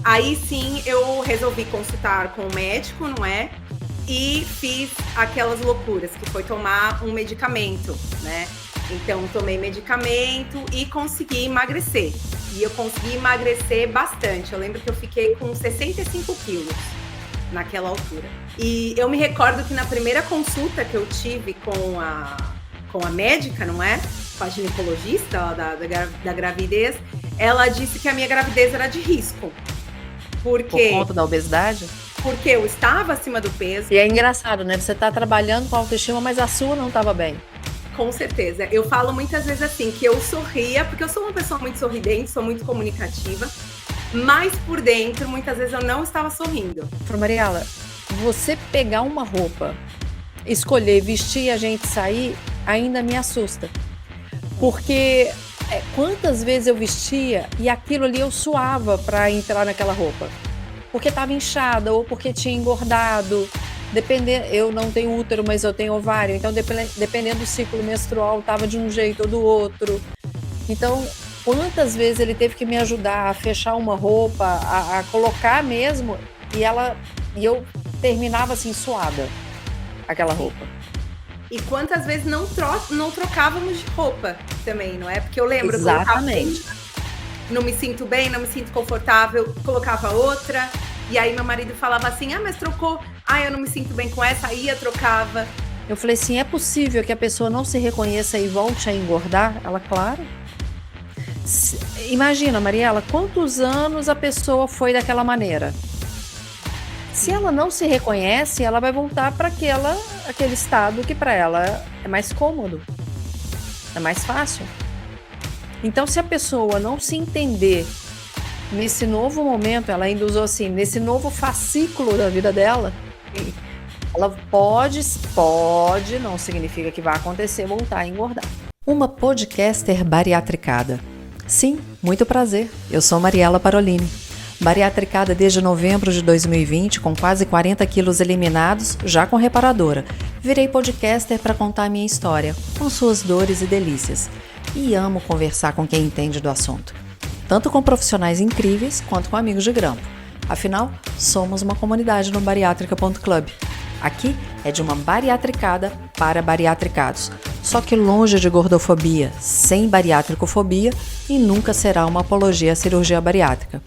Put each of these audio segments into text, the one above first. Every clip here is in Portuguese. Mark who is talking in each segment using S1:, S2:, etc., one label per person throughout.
S1: Aí sim eu resolvi consultar com o médico, não é? E fiz aquelas loucuras, que foi tomar um medicamento, né? Então, tomei medicamento e consegui emagrecer. E eu consegui emagrecer bastante. Eu lembro que eu fiquei com 65 quilos naquela altura. E eu me recordo que na primeira consulta que eu tive com a médica, não é? Com a ginecologista da gravidez, ela disse que a minha gravidez era de risco.
S2: Por conta da obesidade?
S1: Porque eu estava acima do peso.
S2: E é engraçado, né? Você tá trabalhando com autoestima, mas a sua não estava bem.
S1: Com certeza. Eu falo muitas vezes assim, que eu sorria, porque eu sou uma pessoa muito sorridente, sou muito comunicativa, mas por dentro, muitas vezes eu não estava sorrindo.
S2: Mariela, você pegar uma roupa, escolher, vestir e a gente sair, ainda me assusta. Porque quantas vezes eu vestia e aquilo ali eu suava para entrar naquela roupa. Porque estava inchada ou porque tinha engordado. Eu não tenho útero, mas eu tenho ovário. Então, dependendo do ciclo menstrual, estava de um jeito ou do outro. Então, quantas vezes ele teve que me ajudar a fechar uma roupa, a colocar mesmo, e eu terminava assim, suada, aquela roupa.
S1: E quantas vezes não trocávamos de roupa também, não é? Porque eu lembro,
S2: exatamente.
S1: Não me sinto bem, não me sinto confortável, colocava outra, e aí meu marido falava assim, mas trocou, eu não me sinto bem com essa, aí eu trocava.
S2: Eu falei assim, é possível que a pessoa não se reconheça e volte a engordar? Ela, claro. Imagina, Mariela, quantos anos a pessoa foi daquela maneira? Se ela não se reconhece, ela vai voltar para aquele estado que para ela é mais cômodo, é mais fácil. Então, se a pessoa não se entender nesse novo momento, ela ainda usou assim, nesse novo fascículo da vida dela, ela pode, não significa que vai acontecer, voltar a engordar. Uma podcaster bariatricada. Sim, muito prazer. Eu sou Mariela Parolini. Bariatricada desde novembro de 2020, com quase 40 quilos eliminados, já com reparadora. Virei podcaster para contar a minha história, com suas dores e delícias. E amo conversar com quem entende do assunto. Tanto com profissionais incríveis, quanto com amigos de grampo. Afinal, somos uma comunidade no bariátrica.club. Aqui é de uma bariatricada para bariatricados. Só que longe de gordofobia, sem bariátricofobia e nunca será uma apologia à cirurgia bariátrica.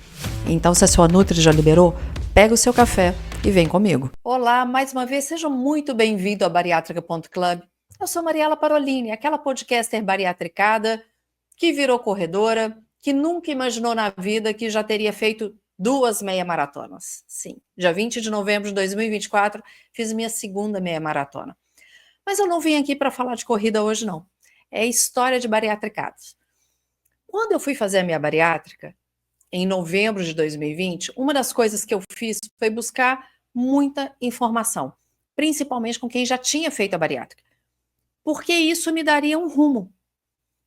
S2: Então, se a sua Nutri já liberou, pega o seu café e vem comigo. Olá, mais uma vez, seja muito bem-vindo ao bariátrica.club. Eu sou Mariela Parolini, aquela podcaster bariatricada que virou corredora, que nunca imaginou na vida que já teria feito 2 meia-maratonas. Sim, dia 20 de novembro de 2024, fiz minha segunda meia-maratona. Mas eu não vim aqui para falar de corrida hoje, não. É história de bariatricados. Quando eu fui fazer a minha bariátrica, em novembro de 2020, uma das coisas que eu fiz foi buscar muita informação, principalmente com quem já tinha feito a bariátrica, porque isso me daria um rumo.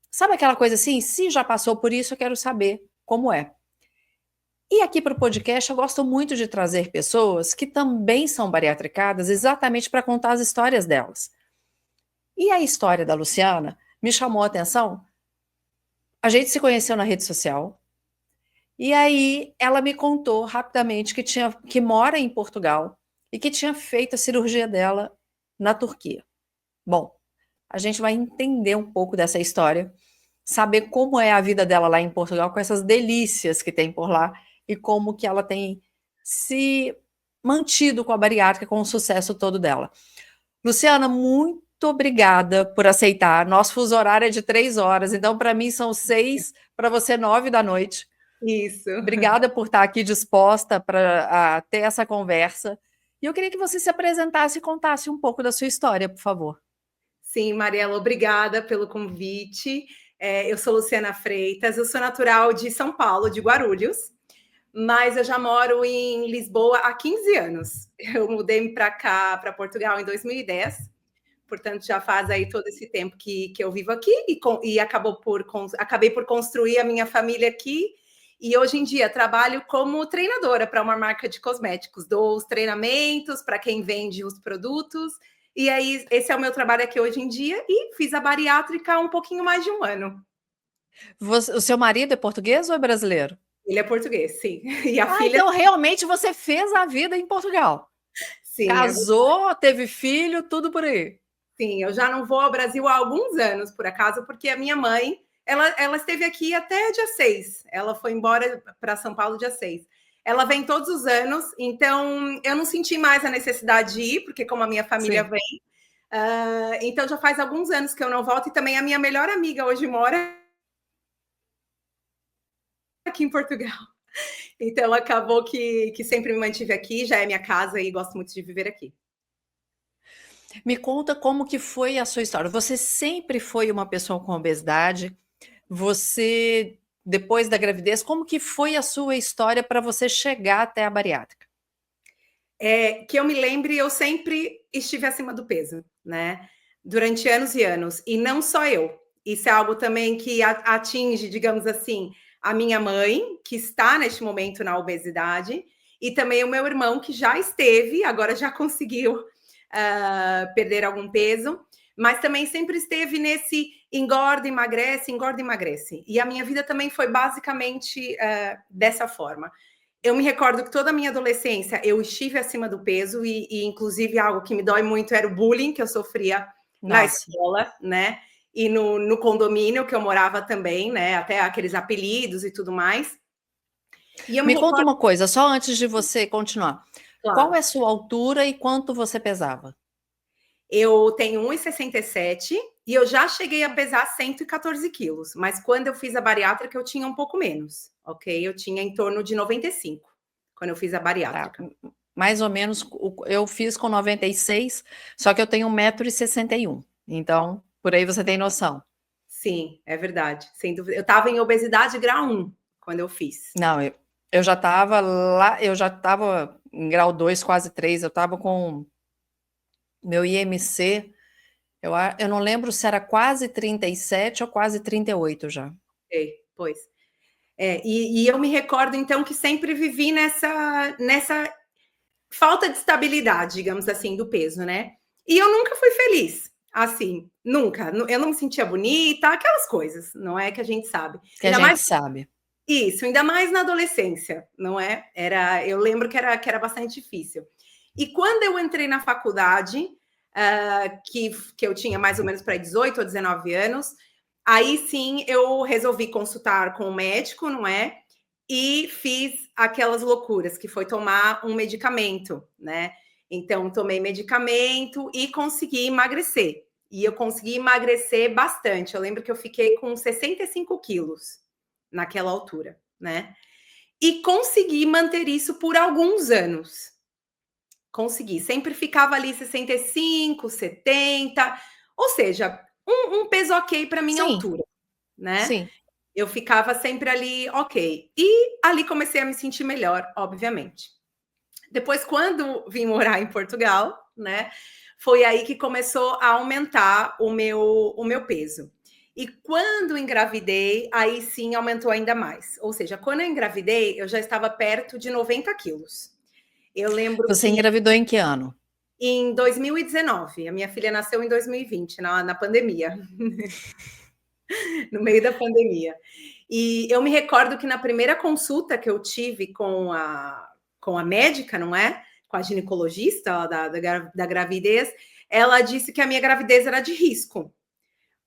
S2: Sabe aquela coisa assim? Se já passou por isso, eu quero saber como é. E aqui para o podcast eu gosto muito de trazer pessoas que também são bariatricadas exatamente para contar as histórias delas. E a história da Luciana me chamou a atenção. A gente se conheceu na rede social e aí ela me contou rapidamente que mora em Portugal e que tinha feito a cirurgia dela na Turquia. Bom, a gente vai entender um pouco dessa história, saber como é a vida dela lá em Portugal, com essas delícias que tem por lá e como que ela tem se mantido com a bariátrica, com o sucesso todo dela. Luciana, muito obrigada por aceitar. Nosso fuso horário é de 3 horas, então para mim são 6, para você 9 da noite.
S1: Isso.
S2: Obrigada por estar aqui disposta para ter essa conversa. E eu queria que você se apresentasse e contasse um pouco da sua história, por favor.
S1: Sim, Mariela, obrigada pelo convite. Eu sou Luciana Freitas, eu sou natural de São Paulo, de Guarulhos, mas eu já moro em Lisboa há 15 anos. Eu mudei para cá, para Portugal, em 2010, portanto já faz aí todo esse tempo que eu vivo aqui e acabei por construir a minha família aqui. E hoje em dia trabalho como treinadora para uma marca de cosméticos, dou os treinamentos para quem vende os produtos. E aí, esse é o meu trabalho aqui hoje em dia e fiz a bariátrica há um pouquinho mais de um ano.
S2: O seu marido é português ou é brasileiro?
S1: Ele é português, sim. E a
S2: Ah,
S1: filha,
S2: então realmente você fez a vida em Portugal.
S1: sim,
S2: Casou, teve filho, tudo por aí.
S1: sim. Eu já não vou ao Brasil há alguns anos, por acaso, porque a minha mãe, ela esteve aqui até dia 6. Ela foi embora para São Paulo dia 6. Ela vem todos os anos, então eu não senti mais a necessidade de ir, porque como a minha família
S2: Sim.
S1: vem, então já faz alguns anos que eu não volto, e também a minha melhor amiga hoje mora aqui em Portugal. Então acabou que sempre me mantive aqui, já é minha casa e gosto muito de viver aqui.
S2: Me conta como que foi a sua história. Você sempre foi uma pessoa com obesidade? Você, depois da gravidez, como que foi a sua história para você chegar até a bariátrica?
S1: Que eu me lembre, eu sempre estive acima do peso, né? Durante anos e anos. E não só eu. Isso é algo também que atinge, digamos assim, a minha mãe, que está neste momento na obesidade, e também o meu irmão, que já esteve, agora já conseguiu perder algum peso, mas também sempre esteve nesse engorda, emagrece. E a minha vida também foi basicamente dessa forma. Eu me recordo que toda a minha adolescência eu estive acima do peso e inclusive algo que me dói muito era o bullying que eu sofria na
S2: Nossa.
S1: escola, né? E no condomínio que eu morava também, né? Até aqueles apelidos e tudo mais. E eu me
S2: Me conta
S1: recordo,
S2: uma coisa, só antes de você continuar. Qual é
S1: claro,
S2: a sua altura e quanto você pesava?
S1: eu tenho 1,67 e eu já cheguei a pesar 114 quilos, mas quando eu fiz a bariátrica eu tinha um pouco menos, ok? Eu tinha em torno de 95 quando eu fiz a
S2: Tá,
S1: bariátrica.
S2: mais ou menos, eu fiz com 96, só que eu tenho 1,61 m. Então, por aí você tem noção.
S1: Sim, é verdade, sem dúvida. Eu estava em obesidade grau 1 quando eu fiz.
S2: Não, eu já estava lá, eu já estava em grau 2, quase 3. Eu estava com meu IMC, eu não lembro se era quase 37 ou quase 38 já.
S1: Sei, pois. E eu me recordo, então, que sempre vivi nessa falta de estabilidade, digamos assim, do peso, né? E eu nunca fui feliz, assim, nunca. Eu não me sentia bonita, aquelas coisas, não é que a gente sabe.
S2: Que a
S1: Ainda mais
S2: gente sabe.
S1: isso, ainda mais na adolescência, não é? Eu lembro que era bastante difícil. E quando eu entrei na faculdade, que eu tinha mais ou menos para 18 ou 19 anos, aí sim eu resolvi consultar com o médico, não é? E fiz aquelas loucuras, que foi tomar um medicamento, né? Então, tomei medicamento e consegui emagrecer. E eu consegui emagrecer bastante. Eu lembro que eu fiquei com 65 quilos naquela altura, né? E consegui manter isso por alguns anos. Consegui. Sempre ficava ali 65, 70, ou seja, um peso ok para minha
S2: Sim,
S1: altura, né?
S2: sim.
S1: Eu ficava sempre ali ok. E ali comecei a me sentir melhor, obviamente. Depois, quando vim morar em Portugal, né? Foi aí que começou a aumentar o meu peso. E quando engravidei, aí sim aumentou ainda mais. Ou seja, quando eu engravidei, eu já estava perto de 90 quilos. Eu lembro
S2: Você
S1: que
S2: engravidou em que ano?
S1: em 2019, a minha filha nasceu em 2020, na pandemia, no meio da pandemia. E eu me recordo que na primeira consulta que eu tive com a médica, não é? Com a ginecologista da gravidez, ela disse que a minha gravidez era de risco.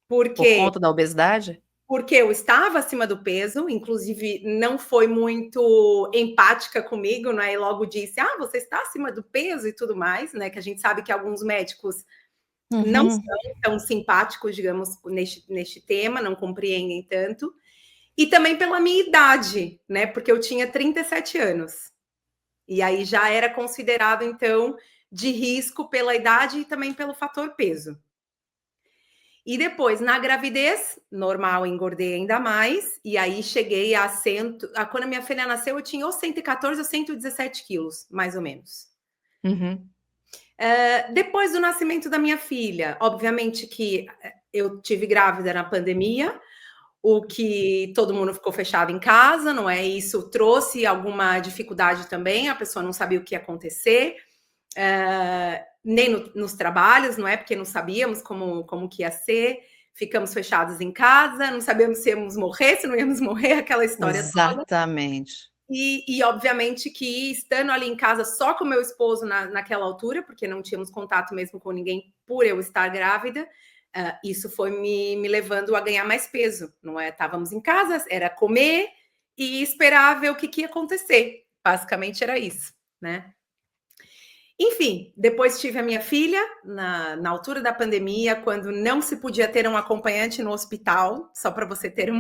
S2: Por
S1: Porque
S2: conta da obesidade?
S1: porque eu estava acima do peso, inclusive não foi muito empática comigo, né? E logo disse: "Ah, você está acima do peso e tudo mais", né? Que a gente sabe que alguns médicos não
S2: Uhum.
S1: são tão simpáticos, digamos, neste tema, não compreendem tanto. E também pela minha idade, né? Porque eu tinha 37 anos. E aí já era considerado, então, de risco pela idade e também pelo fator peso. E depois, na gravidez, normal, engordei ainda mais. E aí cheguei quando a minha filha nasceu, eu tinha ou 114 ou 117 quilos, mais ou menos.
S2: Uhum.
S1: Depois do nascimento da minha filha, obviamente que eu tive grávida na pandemia, o que todo mundo ficou fechado em casa, não é? Isso trouxe alguma dificuldade também, a pessoa não sabia o que ia acontecer, nem nos trabalhos, não é? Porque não sabíamos como que ia ser. ficamos fechados em casa, não sabíamos se íamos morrer, se não íamos morrer, aquela história toda.
S2: Exatamente.
S1: E obviamente que estando ali em casa só com meu esposo naquela altura, porque não tínhamos contato mesmo com ninguém por eu estar grávida, isso foi me levando a ganhar mais peso, não é? Estávamos em casa, era comer e esperar ver o que ia acontecer. Basicamente era isso, né? Enfim, depois tive a minha filha na altura da pandemia, quando não se podia ter um acompanhante no hospital, só para você ter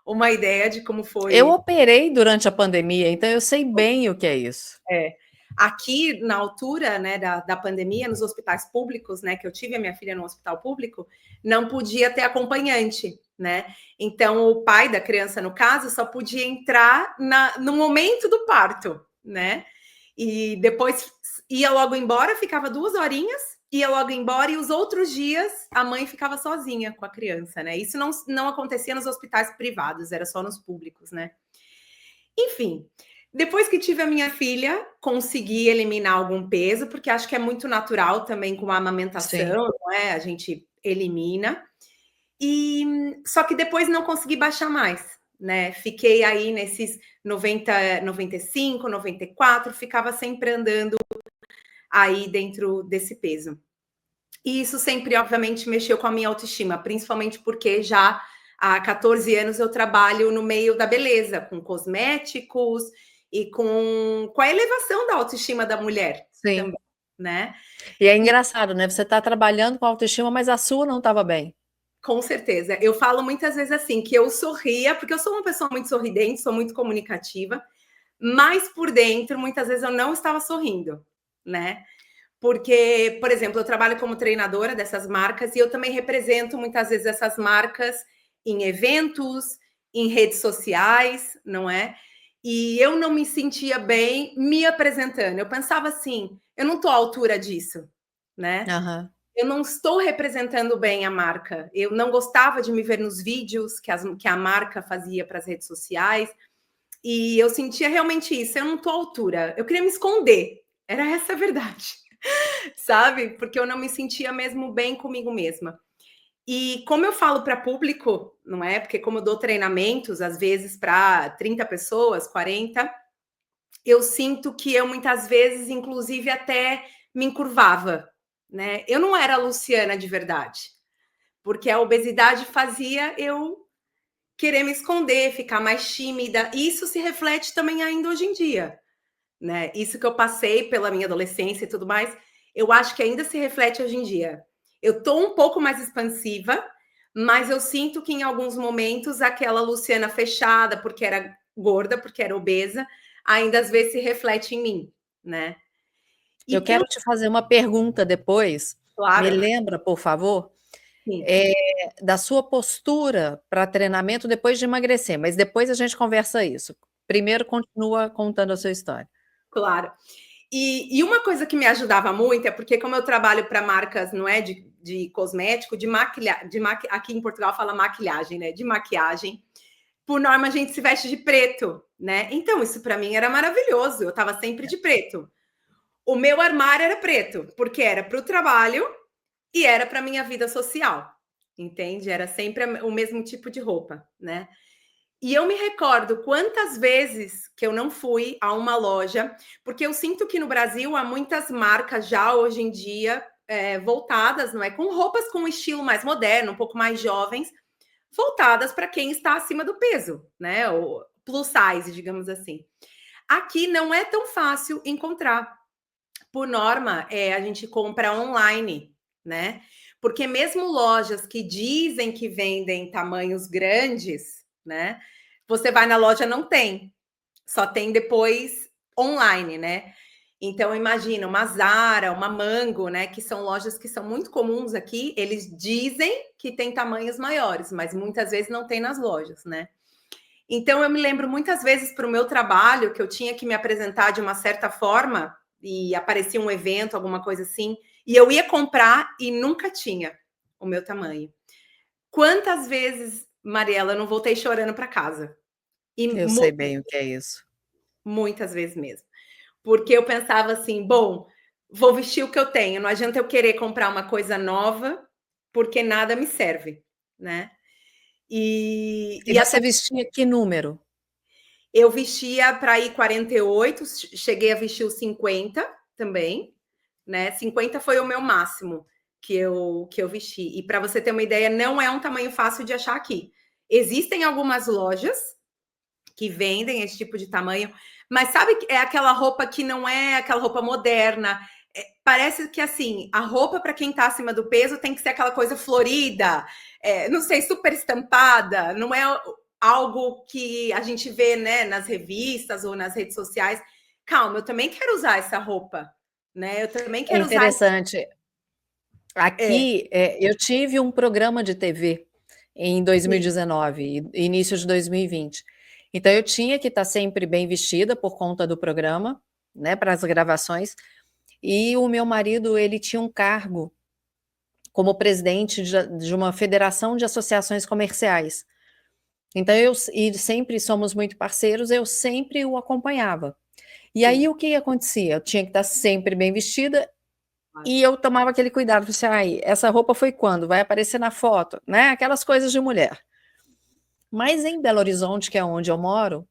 S1: uma ideia de como foi.
S2: Eu operei durante a pandemia, então eu sei bem o que é isso.
S1: Aqui, na altura, né, da pandemia, nos hospitais públicos, né, que eu tive a minha filha no hospital público, não podia ter acompanhante, né? Então, o pai da criança, no caso, só podia entrar no momento do parto, né? E depois ia logo embora, ficava 2 horinhas, ia logo embora, e os outros dias a mãe ficava sozinha com a criança, né? Isso não acontecia nos hospitais privados, era só nos públicos, né? Enfim, depois que tive a minha filha, consegui eliminar algum peso, porque acho que é muito natural também com a amamentação, não é? A gente elimina. Só que depois não consegui baixar mais, né? Fiquei aí nesses 90, 95, 94, ficava sempre andando aí dentro desse peso. E isso sempre, obviamente, mexeu com a minha autoestima, principalmente porque já há 14 anos eu trabalho no meio da beleza, com cosméticos e com a elevação da autoestima da mulher.
S2: Sim.
S1: Também, né?
S2: E é engraçado, né? Você está trabalhando com autoestima, mas a sua não estava bem.
S1: Com certeza. Eu falo muitas vezes assim, que eu sorria, porque eu sou uma pessoa muito sorridente, sou muito comunicativa, mas por dentro, muitas vezes eu não estava sorrindo, né? Porque, por exemplo, eu trabalho como treinadora dessas marcas e eu também represento muitas vezes essas marcas em eventos, em redes sociais, não é? E eu não me sentia bem me apresentando. Eu pensava assim, eu não estou à altura disso, né?
S2: Aham.
S1: Eu não estou representando bem a marca. Eu não gostava de me ver nos vídeos que a marca fazia para as redes sociais. E eu sentia realmente isso. Eu não estou à altura. Eu queria me esconder. Era essa a verdade. Sabe? Porque eu não me sentia mesmo bem comigo mesma. E como eu falo para público, não é? Porque como eu dou treinamentos, às vezes para 30 pessoas, 40, eu sinto que eu muitas vezes, inclusive, até me encurvava, né? Eu não era a Luciana de verdade, porque a obesidade fazia eu querer me esconder, ficar mais tímida. E isso se reflete também ainda hoje em dia, né? Isso que eu passei pela minha adolescência e tudo mais, eu acho que ainda se reflete hoje em dia. Eu tô um pouco mais expansiva, mas eu sinto que em alguns momentos aquela Luciana fechada, porque era gorda, porque era obesa, ainda às vezes se reflete em mim, né?
S2: Eu quero te fazer uma pergunta depois. Me
S1: Claro,
S2: lembra, por favor,
S1: sim,
S2: da sua postura para treinamento depois de emagrecer, mas depois a gente conversa isso. Primeiro continua contando a sua história.
S1: claro. E uma coisa que me ajudava muito é porque, como eu trabalho para marcas, não é de cosmético, aqui em Portugal fala maquilhagem, né? De maquiagem. Por norma, a gente se veste de preto, né? Então, isso para mim era maravilhoso. Eu estava sempre de preto. O meu armário era preto, porque era para o trabalho e era para minha vida social, entende? Era sempre o mesmo tipo de roupa, né? E eu me recordo quantas vezes que eu não fui a uma loja, porque eu sinto que no Brasil há muitas marcas já hoje em dia voltadas, não é? Com roupas com um estilo mais moderno, um pouco mais jovens, voltadas para quem está acima do peso, né? O plus size, digamos assim. Aqui não é tão fácil encontrar. Por norma, a gente compra online, né? Porque mesmo lojas que dizem que vendem tamanhos grandes, né? Você vai na loja, não tem. Só tem depois online, né? Então, imagina uma Zara, uma Mango, né? Que são lojas que são muito comuns aqui. Eles dizem que tem tamanhos maiores, mas muitas vezes não tem nas lojas, né? Então, eu me lembro muitas vezes para o meu trabalho que eu tinha que me apresentar de uma certa forma e aparecia um evento, alguma coisa assim, e eu ia comprar e nunca tinha o meu tamanho. Quantas vezes, Mariela, eu não voltei chorando para casa? E
S2: Eu sei bem o que é isso.
S1: muitas vezes mesmo. Porque eu pensava assim, bom, vou vestir o que eu tenho, não adianta eu querer comprar uma coisa nova, porque nada me serve, né?
S2: E você vestia que número?
S1: Eu vestia para ir 48, cheguei a vestir os 50 também, né? 50 foi o meu máximo que eu vesti. E para você ter uma ideia, não é um tamanho fácil de achar aqui. Existem algumas lojas que vendem esse tipo de tamanho, mas sabe que é aquela roupa que não é aquela roupa moderna. Parece que assim, a roupa para quem está acima do peso tem que ser aquela coisa florida, não sei, super estampada, não é algo que a gente vê, né, nas revistas ou nas redes sociais. Calma, eu também quero usar essa roupa, né? Eu também
S2: É
S1: quero usar.
S2: interessante. Aqui, eu tive um programa de TV em 2019, início de 2020. Então eu tinha que estar sempre bem vestida por conta do programa, né, para as gravações. E o meu marido, ele tinha um cargo como presidente de uma federação de associações comerciais. Então e sempre somos muito parceiros, eu sempre o acompanhava. E aí o que acontecia? Eu tinha que estar sempre bem vestida e eu tomava aquele cuidado, assim, ai, essa roupa foi quando? Vai aparecer na foto, né? Aquelas coisas de mulher. Mas em Belo Horizonte, que é onde eu moro,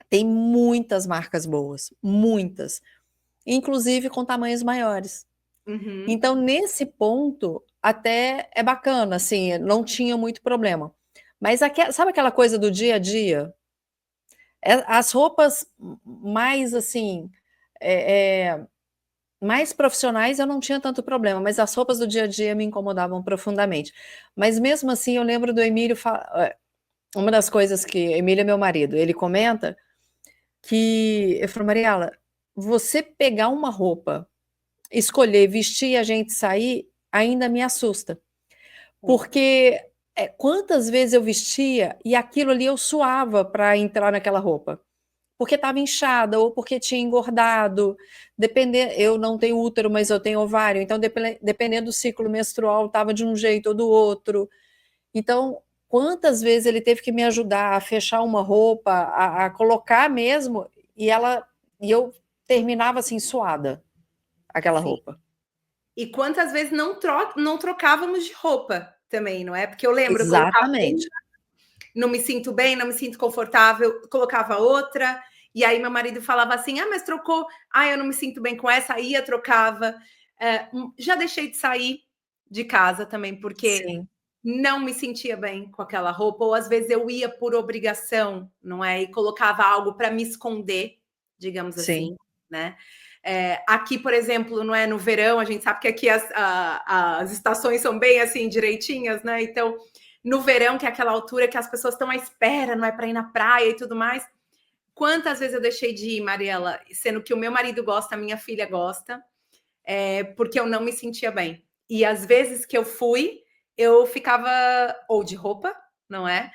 S2: tem muitas marcas boas, muitas, inclusive com tamanhos maiores.
S1: Uhum.
S2: Então, nesse ponto, até é bacana, assim, não tinha muito problema. Mas sabe aquela coisa do dia a dia? As roupas mais, assim, mais profissionais eu não tinha tanto problema, mas as roupas do dia a dia me incomodavam profundamente. Mas mesmo assim, eu lembro do Emílio, uma das coisas que, Emílio é meu marido, ele comenta que, eu falo, Mariela, você pegar uma roupa, escolher, vestir e a gente sair, ainda me assusta. Porque quantas vezes eu vestia e aquilo ali eu suava para entrar naquela roupa. Porque estava inchada ou porque tinha engordado. Eu não tenho útero, mas eu tenho ovário, então dependendo do ciclo menstrual, estava de um jeito ou do outro. Então, quantas vezes ele teve que me ajudar a fechar uma roupa, a colocar mesmo, e eu terminava assim suada, aquela roupa.
S1: E quantas vezes não trocávamos de roupa também, não é? Porque eu lembro, eu colocava
S2: Exatamente.
S1: não me sinto bem, não me sinto confortável, colocava outra, e aí meu marido falava assim, mas trocou, eu não me sinto bem com essa, ia, trocava. Já deixei de sair de casa também, porque
S2: Sim.
S1: não me sentia bem com aquela roupa, ou às vezes eu ia por obrigação, não é? E colocava algo para me esconder, digamos assim, né? Aqui, por exemplo, não é no verão, a gente sabe que aqui as estações são bem assim direitinhas, né? Então, no verão, que é aquela altura que as pessoas estão à espera, não é, para ir na praia e tudo mais. Quantas vezes eu deixei de ir, Mariela, sendo que o meu marido gosta, a minha filha gosta, porque eu não me sentia bem. E às vezes que eu fui, eu ficava ou de roupa, não é?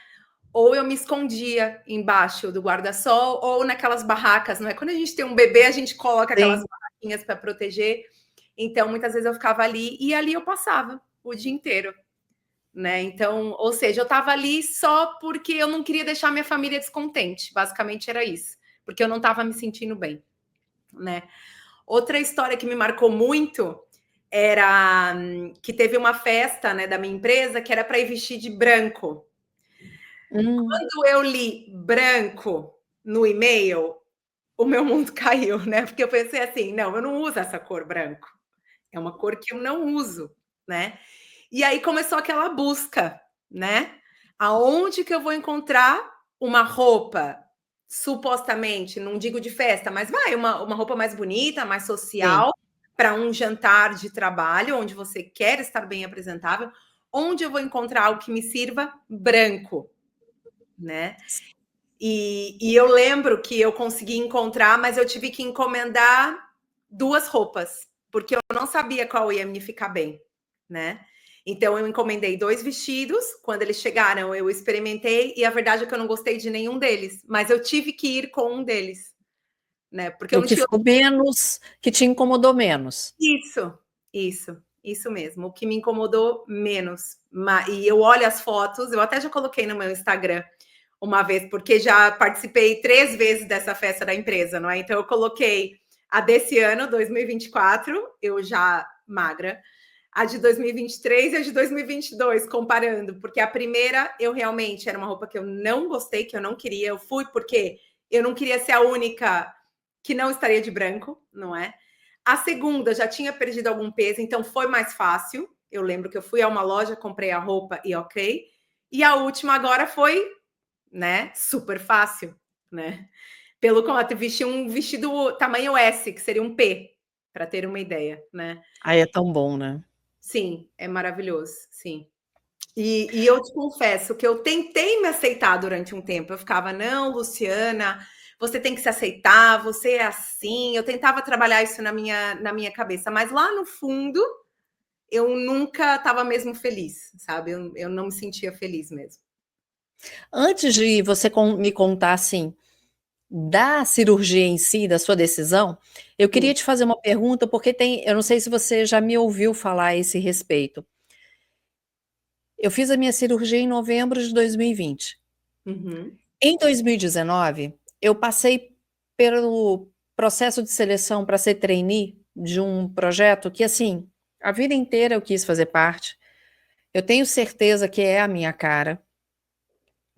S1: Ou eu me escondia embaixo do guarda-sol, ou naquelas barracas, não é? Quando a gente tem um bebê, a gente coloca aquelas barraquinhas para proteger. Então, muitas vezes eu ficava ali, e ali eu passava o dia inteiro, né? Então, ou seja, eu estava ali só porque eu não queria deixar minha família descontente. Basicamente era isso, porque eu não estava me sentindo bem, né? Outra história que me marcou muito era que teve uma festa, né, da minha empresa que era para ir vestir de branco. Quando eu li branco no e-mail, o meu mundo caiu, né? Porque eu pensei assim, não, eu não uso essa cor branco. É uma cor que eu não uso, né? E aí começou aquela busca, né? Aonde que eu vou encontrar uma roupa supostamente, não digo de festa, mas vai, uma roupa mais bonita, mais social, para um jantar de trabalho, onde você quer estar bem apresentável, onde eu vou encontrar algo que me sirva branco, né? E eu lembro que eu consegui encontrar, mas eu tive que encomendar 2 roupas, porque eu não sabia qual ia me ficar bem, né? Então eu encomendei 2 vestidos, quando eles chegaram eu experimentei e a verdade é que eu não gostei de nenhum deles, mas eu tive que ir com um deles, né? Porque eu
S2: O
S1: não
S2: que
S1: tinha.
S2: ficou menos, que te incomodou menos.
S1: Isso mesmo. O que me incomodou menos. E eu olho as fotos, eu até já coloquei no meu Instagram uma vez, porque já participei 3 vezes dessa festa da empresa, não é? Então eu coloquei a desse ano, 2024, eu já magra, a de 2023 e a de 2022, comparando, porque a primeira eu realmente era uma roupa que eu não gostei, que eu não queria. Eu fui porque eu não queria ser a única que não estaria de branco, não é? A segunda já tinha perdido algum peso, então foi mais fácil. Eu lembro que eu fui a uma loja, comprei a roupa e ok. E a última agora foi, né, super fácil, né? Pelo que vesti um vestido tamanho S, que seria um P, para ter uma ideia, né?
S2: Aí é tão bom, né?
S1: Sim, é maravilhoso, sim. E eu te confesso que eu tentei me aceitar durante um tempo. Eu ficava, não, Luciana, você tem que se aceitar, você é assim. Eu tentava trabalhar isso na minha cabeça, mas lá no fundo eu nunca estava mesmo feliz, sabe? Eu não me sentia feliz mesmo.
S2: Antes de você me contar, assim, da cirurgia em si, da sua decisão, eu queria
S1: Sim.
S2: te fazer uma pergunta, porque eu não sei se você já me ouviu falar a esse respeito. Eu fiz a minha cirurgia em novembro de 2020.
S1: Uhum.
S2: Em 2019, eu passei pelo processo de seleção para ser trainee de um projeto que, assim, a vida inteira eu quis fazer parte. Eu tenho certeza que é a minha cara.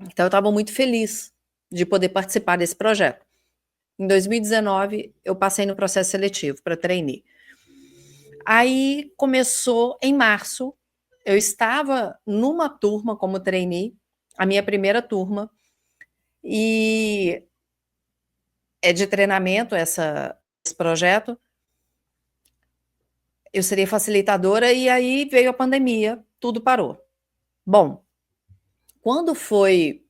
S2: Então eu estava muito feliz de poder participar desse projeto. Em 2019, eu passei no processo seletivo para trainee. Aí começou em março, eu estava numa turma como trainee, a minha primeira turma, e é de treinamento esse projeto. Eu seria facilitadora e aí veio a pandemia, tudo parou. Bom, quando foi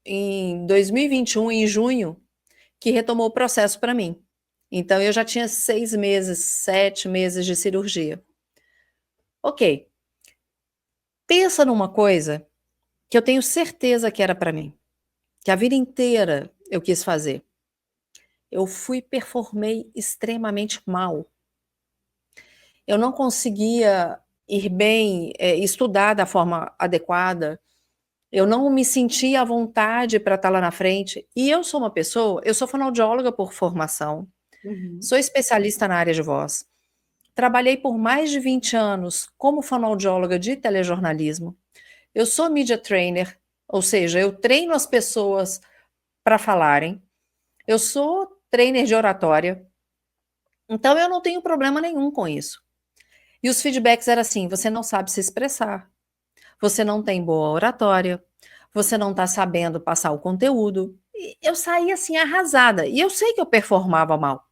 S2: em 2021, em junho, que retomou o processo para mim. Então eu já tinha 6 meses, 7 meses de cirurgia. Ok, pensa numa coisa que eu tenho certeza que era para mim, que a vida inteira eu quis fazer. Eu performei extremamente mal. Eu não conseguia ir bem, estudar da forma adequada. Eu não me sentia à vontade para estar lá na frente. E eu sou uma pessoa, eu sou fonoaudióloga por formação,
S1: Uhum.
S2: sou especialista na área de voz. Trabalhei por mais de 20 anos como fonoaudióloga de telejornalismo. Eu sou media trainer, ou seja, eu treino as pessoas para falarem. Eu sou trainer de oratória. Então eu não tenho problema nenhum com isso. E os feedbacks eram assim: você não sabe se expressar, você não tem boa oratória, você não está sabendo passar o conteúdo. E eu saí assim arrasada. E eu sei que eu performava mal.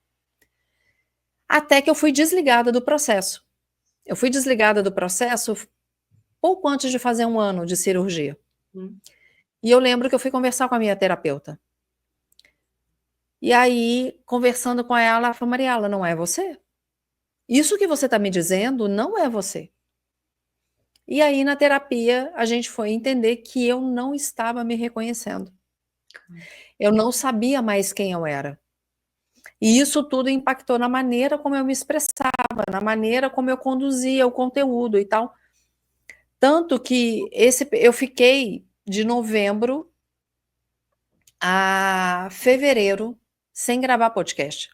S2: Até que eu fui desligada do processo. Eu fui desligada do processo pouco antes de fazer 1 ano de cirurgia.
S1: Uhum.
S2: E eu lembro que eu fui conversar com a minha terapeuta. E aí, conversando com ela falou: Mariela, não é você? Isso que você está me dizendo não é você. E aí, na terapia, a gente foi entender que eu não estava me reconhecendo. Eu não sabia mais quem eu era. E isso tudo impactou na maneira como eu me expressava, na maneira como eu conduzia o conteúdo e tal. Tanto que eu fiquei de novembro a fevereiro sem gravar podcast.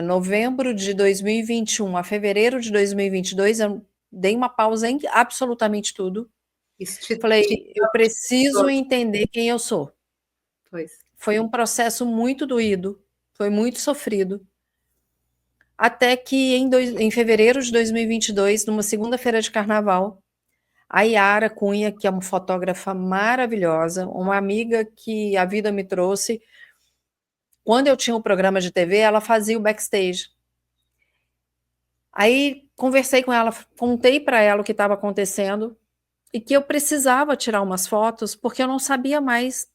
S2: Novembro de 2021 a fevereiro de 2022, eu dei uma pausa em absolutamente tudo.
S1: Isso
S2: Falei, eu preciso entender quem eu sou.
S1: Pois.
S2: Foi um processo muito doído, foi muito sofrido. Até que em fevereiro de 2022, numa segunda-feira de carnaval, a Yara Cunha, que é uma fotógrafa maravilhosa, uma amiga que a vida me trouxe, quando eu tinha um programa de TV, ela fazia o backstage. Aí conversei com ela, contei para ela o que estava acontecendo e que eu precisava tirar umas fotos porque eu não sabia mais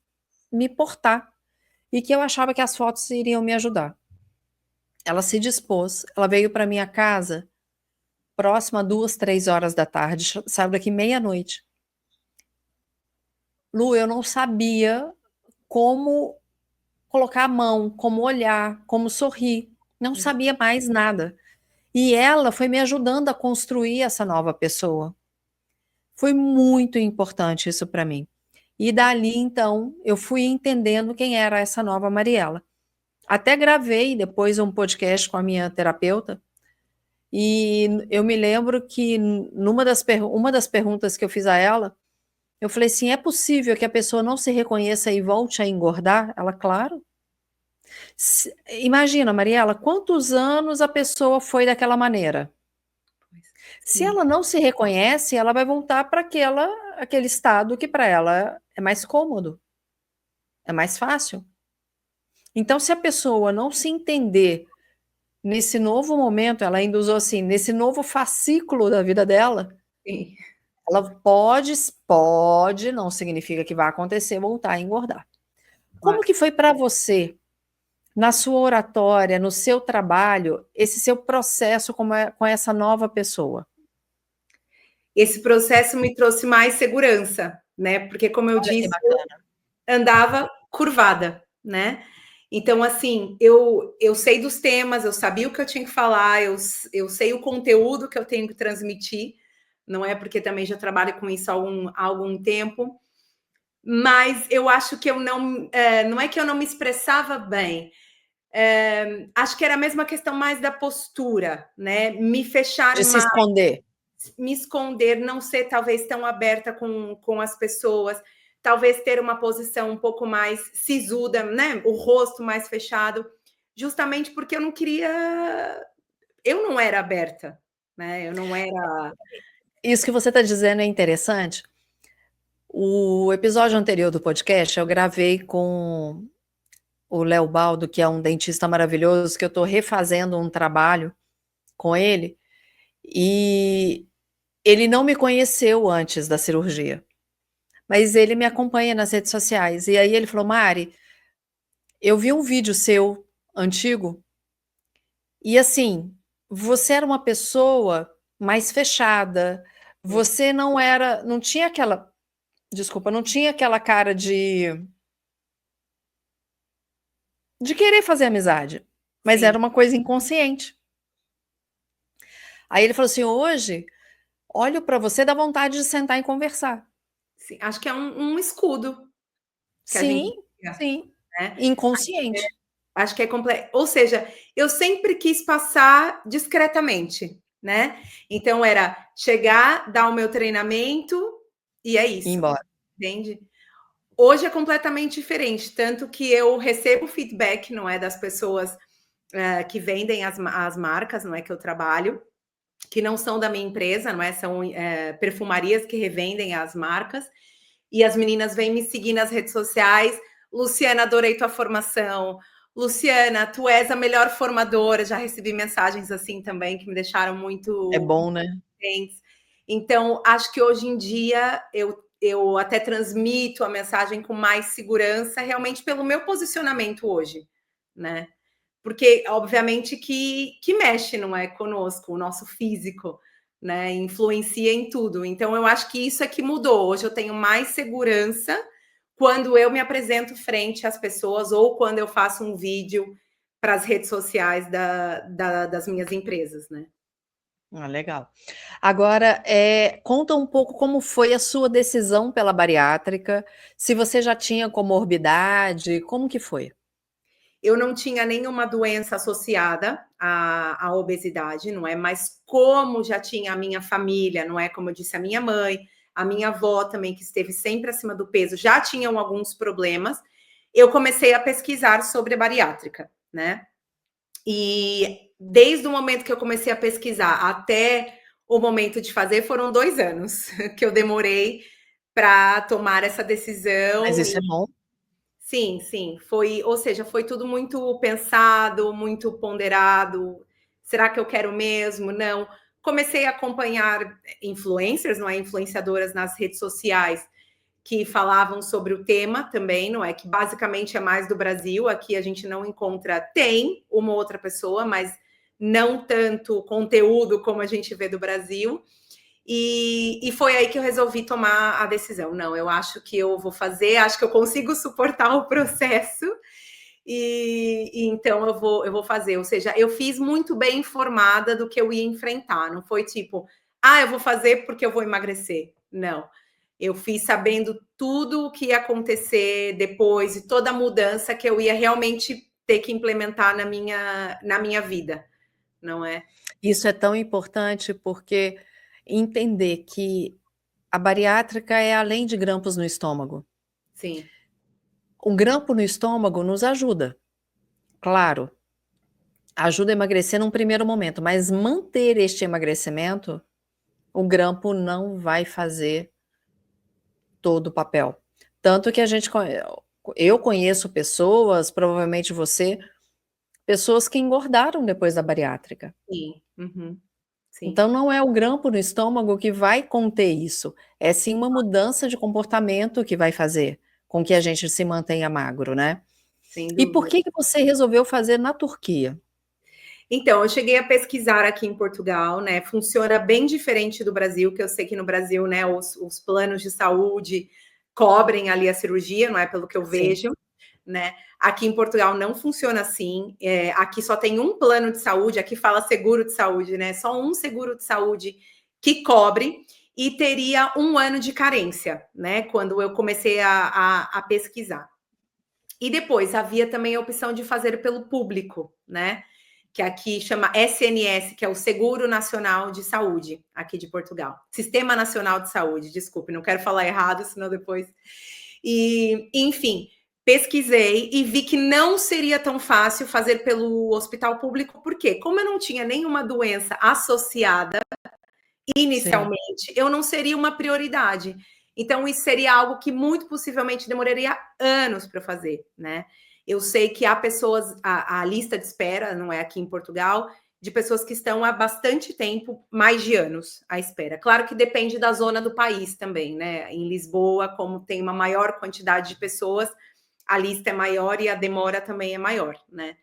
S2: me portar e que eu achava que as fotos iriam me ajudar. Ela se dispôs, ela veio para minha casa próxima a 2, 3 horas da tarde, saiu daqui meia-noite. Lu, eu não sabia como colocar a mão, como olhar, como sorrir, não sabia mais nada. E ela foi me ajudando a construir essa nova pessoa. Foi muito importante isso para mim. E dali, então, eu fui entendendo quem era essa nova Mariela. Até gravei depois um podcast com a minha terapeuta, E eu me lembro que uma das perguntas que eu fiz a ela, eu falei assim: é possível que a pessoa não se reconheça e volte a engordar? Ela, claro. Imagina, Mariela, quantos anos a pessoa foi daquela maneira? Se
S1: Sim,
S2: ela não se reconhece, ela vai voltar para aquele estado que para ela é mais cômodo, é mais fácil. Então, se a pessoa não se entender nesse novo momento, ela ainda usou assim, nesse novo fascículo da vida dela,
S1: sim.
S2: ela pode, não significa que vai acontecer, voltar a engordar. Como
S1: Claro.
S2: que foi para você, na sua oratória, no seu trabalho, esse seu processo com essa nova pessoa?
S1: Esse processo me trouxe mais segurança, né? Porque, como eu
S2: Olha que
S1: disse,
S2: bacana.
S1: andava curvada, né? Então, assim, eu sei dos temas, eu sabia o que eu tinha que falar, eu sei o conteúdo que eu tenho que transmitir, não é porque também já trabalho com isso há algum tempo, mas eu acho que eu não, não é que eu não me expressava bem, acho que era a mesma questão mais da postura, né? Me fechar
S2: De se
S1: mais,
S2: esconder.
S1: me esconder, não ser talvez tão aberta com as pessoas, talvez ter uma posição um pouco mais sisuda, né? O rosto mais fechado, justamente porque eu não queria, eu não era aberta, né? Eu não era.
S2: Isso que você está dizendo é interessante. O episódio anterior do podcast eu gravei com o Léo Baldo, que é um dentista maravilhoso, que eu estou refazendo um trabalho com ele, e ele não me conheceu antes da cirurgia, mas ele me acompanha nas redes sociais. E aí ele falou: Mari, eu vi um vídeo seu antigo, e assim, você era uma pessoa mais fechada, você não era, não tinha aquela, desculpa, não tinha aquela cara de querer fazer amizade, mas
S1: Sim,
S2: era uma coisa inconsciente. Aí ele falou assim: hoje, olho para você, dá vontade de sentar e conversar.
S1: sim. Acho que é um escudo que a gente
S2: Sim,
S1: cria,
S2: sim,
S1: né?
S2: inconsciente.
S1: Acho que é completo. Ou seja, eu sempre quis passar discretamente, né? Então era chegar, dar o meu treinamento e é
S2: Ir
S1: isso,
S2: embora.
S1: entende? Hoje é completamente diferente, tanto que eu recebo feedback, não é, das pessoas que vendem as marcas, não é, que eu trabalho, que não são da minha empresa, não é, são perfumarias que revendem as marcas, e as meninas vêm me seguir nas redes sociais. Luciana, adorei tua formação. Luciana, tu és a melhor formadora. Já recebi mensagens assim também que me deixaram
S2: É
S1: muito
S2: bom, né?
S1: contentes. Então, acho que hoje em dia eu até transmito a mensagem com mais segurança, realmente pelo meu posicionamento hoje, né? Porque, obviamente, que mexe, não é, conosco, o nosso físico, né? Influencia em tudo. Então, eu acho que isso é que mudou. Hoje eu tenho mais segurança quando eu me apresento frente às pessoas ou quando eu faço um vídeo para as redes sociais das minhas empresas, né?
S2: Ah, legal. Agora, conta um pouco como foi a sua decisão pela bariátrica, se você já tinha comorbidade, como que foi?
S1: Eu não tinha nenhuma doença associada à obesidade, não é? Mas como já tinha a minha família, não é? Como eu disse, a minha mãe, a minha avó também, que esteve sempre acima do peso, já tinham alguns problemas. Eu comecei a pesquisar sobre a bariátrica, né? E desde o momento que eu comecei a pesquisar até o momento de fazer, foram 2 anos que eu demorei para tomar essa
S2: Mas
S1: decisão.
S2: isso é bom.
S1: Sim, sim, foi, ou seja, foi tudo muito pensado, muito ponderado. Será que eu quero mesmo? Não. Comecei a acompanhar influencers, não é? Influenciadoras nas redes sociais que falavam sobre o tema também, não é? Que basicamente é mais do Brasil. Aqui a gente não encontra, tem uma outra pessoa, mas não tanto conteúdo como a gente vê do Brasil. E foi aí que eu resolvi tomar a decisão. Não, eu acho que eu vou fazer, acho que eu consigo suportar o processo, e então eu vou fazer. Ou seja, eu fiz muito bem informada do que eu ia enfrentar. Não foi tipo, ah, eu vou fazer porque eu vou emagrecer. Não. Eu fiz sabendo tudo o que ia acontecer depois e toda a mudança que eu ia realmente ter que implementar na minha vida, não é?
S2: Isso é tão importante porque entender que a bariátrica é além de grampos no estômago.
S1: Sim.
S2: O grampo no estômago nos ajuda, claro, ajuda a emagrecer num primeiro momento, mas manter este emagrecimento, o grampo não vai fazer todo o papel. Tanto que a gente eu conheço pessoas, provavelmente você, pessoas que engordaram depois da bariátrica.
S1: Sim. Uhum. Sim.
S2: Então não é o grampo no estômago que vai conter isso, é sim uma mudança de comportamento que vai fazer com que a gente se mantenha magro, né.
S1: Sem
S2: E por
S1: dúvida.
S2: que que você resolveu fazer na Turquia?
S1: Então, eu cheguei a pesquisar aqui em Portugal, né? Funciona bem diferente do Brasil, que eu sei que no Brasil, né, os planos de saúde cobrem ali a cirurgia, não é? Pelo que eu
S2: Sim.
S1: vejo, né? Aqui em Portugal não funciona assim. Aqui só tem um plano de saúde, aqui fala seguro de saúde, né? Só um seguro de saúde que cobre e teria 1 ano de carência, né? Quando eu comecei a pesquisar. E depois havia também a opção de fazer pelo público, né? Que aqui chama SNS, que é o Seguro Nacional de Saúde, aqui de Portugal. Sistema Nacional de Saúde, desculpe, não quero falar errado, senão depois. E, enfim, pesquisei e vi que não seria tão fácil fazer pelo hospital público, porque como eu não tinha nenhuma doença associada
S2: Sim.
S1: inicialmente, eu não seria uma prioridade. Então, isso seria algo que muito possivelmente demoraria anos para fazer, né? Eu sei que há pessoas, a lista de espera, não é aqui em Portugal, de pessoas que estão há bastante tempo, mais de anos à espera. Claro que depende da zona do país também, né? Em Lisboa, como tem uma maior quantidade de pessoas, a lista é maior e a demora também é maior, né?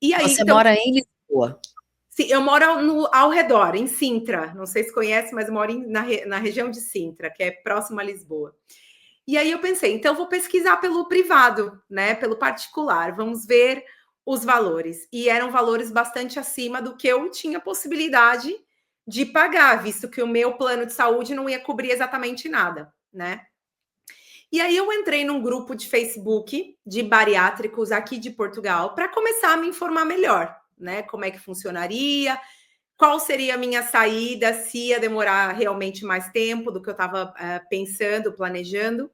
S1: E aí,
S2: Você
S1: então,
S2: mora em Lisboa?
S1: sim, eu moro ao redor, em Sintra. Não sei se conhece, mas eu moro na região de Sintra, que é próxima a Lisboa. E aí eu pensei, então vou pesquisar pelo privado, né? Pelo particular. Vamos ver os valores. E eram valores bastante acima do que eu tinha possibilidade de pagar, visto que o meu plano de saúde não ia cobrir exatamente nada, né? E aí eu entrei num grupo de Facebook de bariátricos aqui de Portugal para começar a me informar melhor, né? Como é que funcionaria, qual seria a minha saída, se ia demorar realmente mais tempo do que eu estava pensando, planejando.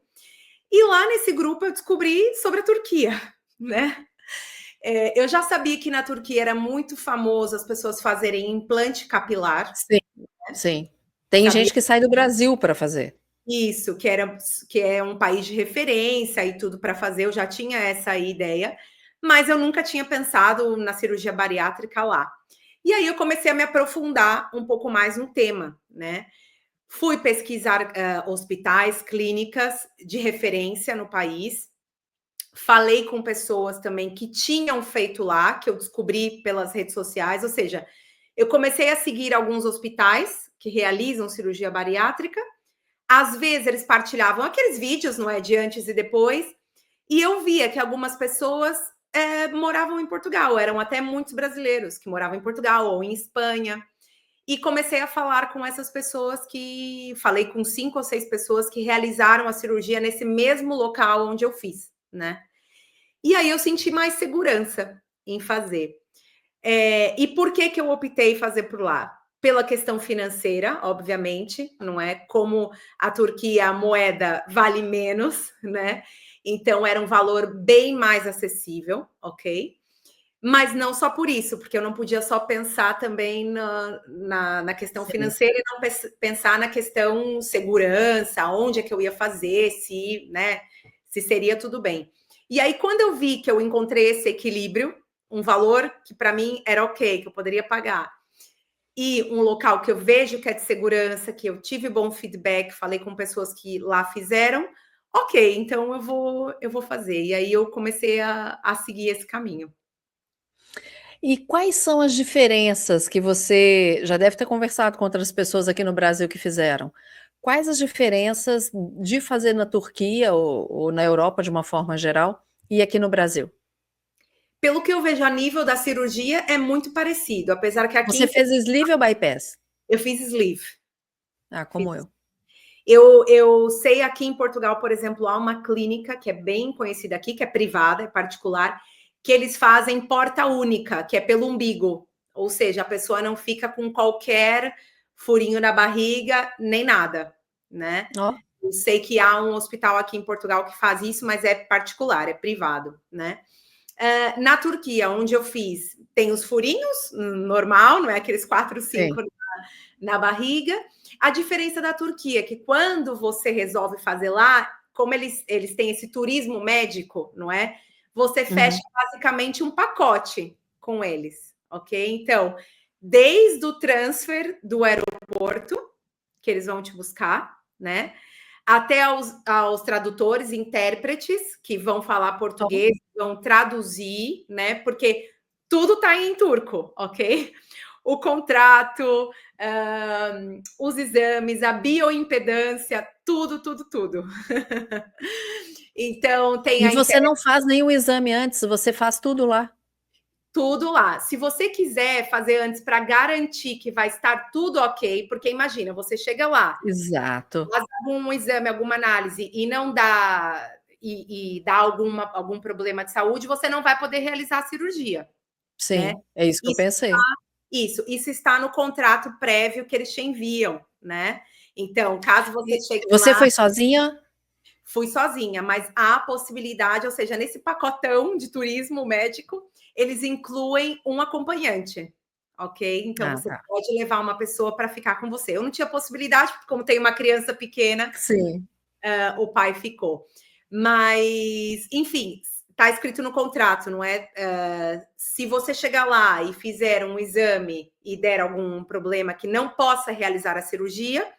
S1: E lá nesse grupo eu descobri sobre a Turquia, né? Eu já sabia que na Turquia era muito famoso as pessoas fazerem implante capilar,
S2: Sim,
S1: né?
S2: sim. Tem
S1: Sabia
S2: gente que sai do Brasil para fazer.
S1: isso, que é um país de referência e tudo para fazer, eu já tinha essa ideia, mas eu nunca tinha pensado na cirurgia bariátrica lá. E aí eu comecei a me aprofundar um pouco mais no tema, né? Fui pesquisar hospitais, clínicas de referência no país. Falei com pessoas também que tinham feito lá, que eu descobri pelas redes sociais, ou seja, eu comecei a seguir alguns hospitais que realizam cirurgia bariátrica. Às vezes eles partilhavam aqueles vídeos, não é, de antes e depois, e eu via que algumas pessoas moravam em Portugal, eram até muitos brasileiros que moravam em Portugal ou em Espanha. E comecei a falar com essas pessoas que... Falei com 5 ou 6 pessoas que realizaram a cirurgia nesse mesmo local onde eu fiz, né? E aí eu senti mais segurança em fazer. E por que que eu optei fazer por lá? Pela questão financeira, obviamente, não é? Como a Turquia, a moeda vale menos, né? Então era um valor bem mais acessível, ok? Mas não só por isso, porque eu não podia só pensar também na questão
S2: Sim.
S1: financeira e não pensar na questão segurança, onde é que eu ia fazer, se, né, se seria tudo bem. E aí, quando eu vi que eu encontrei esse equilíbrio, um valor que para mim era ok, que eu poderia pagar, e um local que eu vejo que é de segurança, que eu tive bom feedback, falei com pessoas que lá fizeram, ok, então eu vou fazer. E aí eu comecei a seguir esse caminho.
S2: E quais são as diferenças que você já deve ter conversado com outras pessoas aqui no Brasil que fizeram. Quais as diferenças de fazer na Turquia ou na Europa de uma forma geral e aqui no Brasil?
S1: Pelo que eu vejo a nível da cirurgia, é muito parecido, apesar que aqui
S2: Você
S1: em
S2: fez sleeve ou bypass?
S1: eu fiz sleeve.
S2: Ah,
S1: Fiz.
S2: como eu.
S1: Eu sei aqui em Portugal, por exemplo, há uma clínica que é bem conhecida aqui, que é privada, é particular, que eles fazem porta única, que é pelo umbigo. Ou seja, a pessoa não fica com qualquer furinho na barriga, nem nada, né?
S2: Ó,
S1: Eu sei que há um hospital aqui em Portugal que faz isso, mas é particular, é privado, né? Na Turquia, onde eu fiz, tem os furinhos, normal, não é aqueles 4, 5
S2: sim.
S1: na barriga. A diferença da Turquia é que quando você resolve fazer lá, como eles têm esse turismo médico, não é? Você fecha basicamente um pacote com eles, ok? Então, desde o transfer do aeroporto, que eles vão te buscar, né? Até aos tradutores, intérpretes, que vão falar
S2: Ó.
S1: português, vão traduzir, né? Porque tudo está em turco, ok? O contrato, os exames, a bioimpedância, tudo, tudo, tudo. Então, tem
S2: E
S1: a
S2: você não faz nenhum exame antes, você faz tudo lá?
S1: tudo lá. Se você quiser fazer antes para garantir que vai estar tudo ok, porque imagina, você chega lá,
S2: Exato.
S1: faz algum exame, alguma análise e não dá e dá algum problema de saúde, você não vai poder realizar a cirurgia, né?
S2: Sim, é isso que eu
S1: Isso,
S2: pensei.
S1: isso está no contrato prévio que eles te enviam, né? Então, caso você
S2: E
S1: chegue
S2: você
S1: lá,
S2: foi sozinha?
S1: fui sozinha, mas há a possibilidade, ou seja, nesse pacotão de turismo médico, eles incluem um acompanhante, ok? Então
S2: Ah,
S1: você
S2: tá.
S1: pode levar uma pessoa para ficar com você. Eu não tinha possibilidade, porque como tem uma criança pequena,
S2: Sim.
S1: o pai ficou. Mas, enfim, está escrito no contrato, não é? Se você chegar lá e fizer um exame e der algum problema que não possa realizar a cirurgia,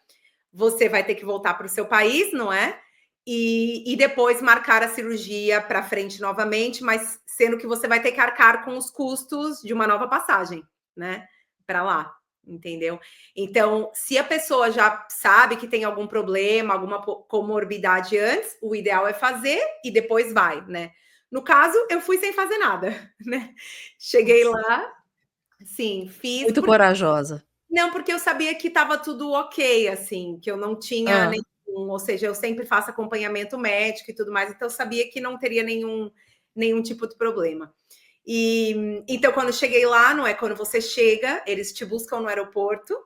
S1: você vai ter que voltar para o seu país, não é? E depois marcar a cirurgia para frente novamente, mas sendo que você vai ter que arcar com os custos de uma nova passagem, né? Para lá, entendeu? Então, se a pessoa já sabe que tem algum problema, alguma comorbidade antes, o ideal é fazer e depois vai, né? No caso, eu fui sem fazer nada, né? Cheguei lá, sim, fiz.
S2: Muito corajosa.
S1: Não, porque eu sabia que estava tudo ok, assim, que eu não tinha
S2: Hã.
S1: nenhum, ou seja, eu sempre faço acompanhamento médico e tudo mais, então eu sabia que não teria nenhum tipo de problema. E então, quando eu cheguei lá, não é quando você chega, eles te buscam no aeroporto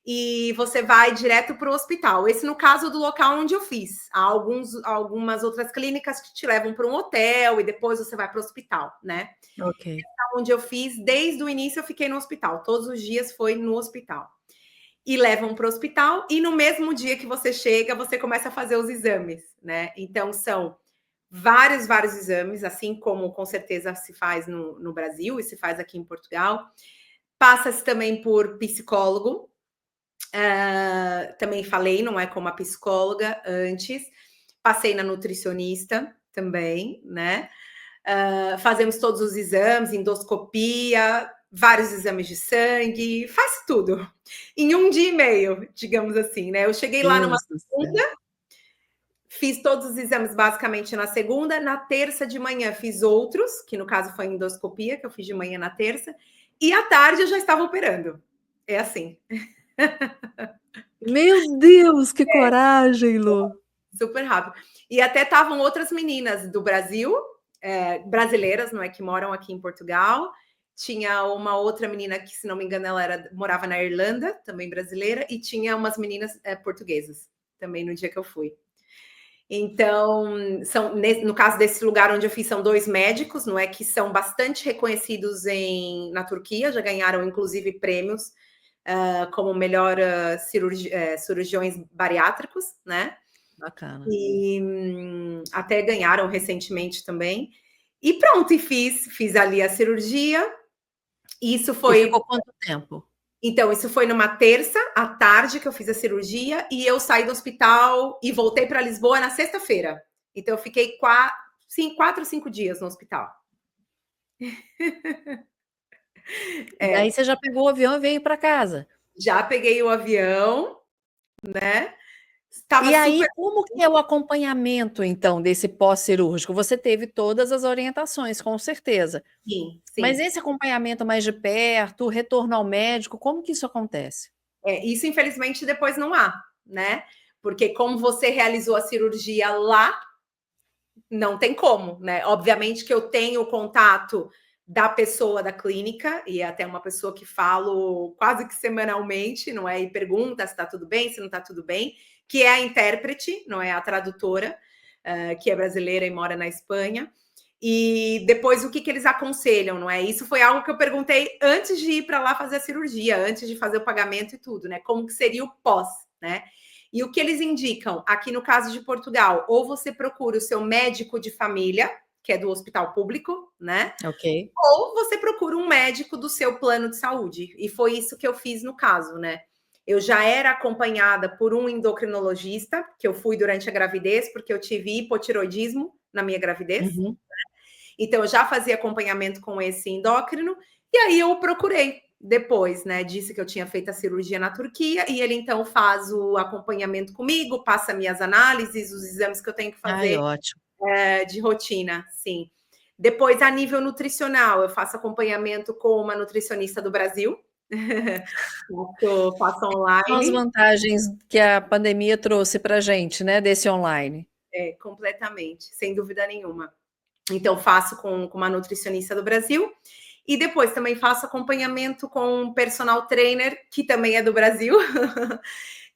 S1: e você vai direto para o hospital. Esse no caso do local onde eu fiz. Há algumas outras clínicas que te levam para um hotel e depois você vai para o hospital, né?
S2: Ok.
S1: Onde eu fiz, desde o início eu fiquei no hospital, todos os dias foi no hospital. E levam para o hospital, e no mesmo dia que você chega, você começa a fazer os exames, né? Então são vários exames, assim como com certeza se faz no Brasil e se faz aqui em Portugal. Passa-se também por psicólogo, também falei, não é como a psicóloga antes. Passei na nutricionista também, né? Fazemos todos os exames, endoscopia, vários exames de sangue, faz tudo. Em um dia e meio, digamos assim, né? Eu cheguei lá numa
S2: Deus do céu.
S1: segunda, fiz todos os exames basicamente na segunda, na terça de manhã fiz outros, que no caso foi endoscopia, que eu fiz de manhã na terça, e à tarde eu já estava operando. É assim.
S2: Meu Deus, que coragem, Lu.
S1: Super rápido. E até estavam outras meninas do Brasil, brasileiras, não é, que moram aqui em Portugal. Tinha uma outra menina que, se não me engano, morava na Irlanda, também brasileira, e tinha umas meninas portuguesas também no dia que eu fui. Então, no caso desse lugar onde eu fiz, são 2 médicos, não é, que são bastante reconhecidos na Turquia, já ganharam inclusive prêmios como melhor cirurgiões bariátricos, né?
S2: Bacana.
S1: E até ganharam recentemente também. E pronto, e fiz ali a cirurgia. Isso
S2: E
S1: foi.
S2: ficou quanto tempo?
S1: Então, isso foi numa terça à tarde que eu fiz a cirurgia e eu saí do hospital e voltei para Lisboa na sexta-feira. Então, eu fiquei 4 ou 5 dias no hospital.
S2: Daí você já pegou o avião e veio para casa.
S1: Já peguei o avião, né? Estava
S2: E aí,
S1: super.
S2: como que é o acompanhamento, então, desse pós-cirúrgico? Você teve todas as orientações, com certeza.
S1: Sim,
S2: Mas
S1: sim.
S2: esse acompanhamento mais de perto, o retorno ao médico, como que isso acontece?
S1: Isso, infelizmente, depois não há, né? Porque como você realizou a cirurgia lá, não tem como, né? Obviamente que eu tenho contato da pessoa da clínica, e é até uma pessoa que falo quase que semanalmente, não é? E pergunta se está tudo bem, se não está tudo bem, que é a intérprete, não é? A tradutora, que é brasileira e mora na Espanha. E depois o que eles aconselham, não é? Isso foi algo que eu perguntei antes de ir para lá fazer a cirurgia, antes de fazer o pagamento e tudo, né? Como que seria o pós, né? E o que eles indicam, aqui no caso de Portugal, ou você procura o seu médico de família, que é do hospital público, né?
S2: Ok.
S1: Ou você procura um médico do seu plano de saúde. E foi isso que eu fiz no caso, né? Eu já era acompanhada por um endocrinologista, que eu fui durante a gravidez, porque eu tive hipotiroidismo na minha gravidez.
S2: Uhum.
S1: Então, eu já fazia acompanhamento com esse endócrino, e aí eu procurei depois, né? Disse que eu tinha feito a cirurgia na Turquia, e ele então faz o acompanhamento comigo, passa minhas análises, os exames que eu tenho que
S2: Ai,
S1: fazer
S2: ótimo.
S1: de rotina, sim. Depois, a nível nutricional, eu faço acompanhamento com uma nutricionista do Brasil. Faço
S2: São as
S1: online.
S2: vantagens que a pandemia trouxe para gente, né, desse online.
S1: Completamente, sem dúvida nenhuma. Então, faço com uma nutricionista do Brasil. E depois também faço acompanhamento com um personal trainer, que também é do Brasil,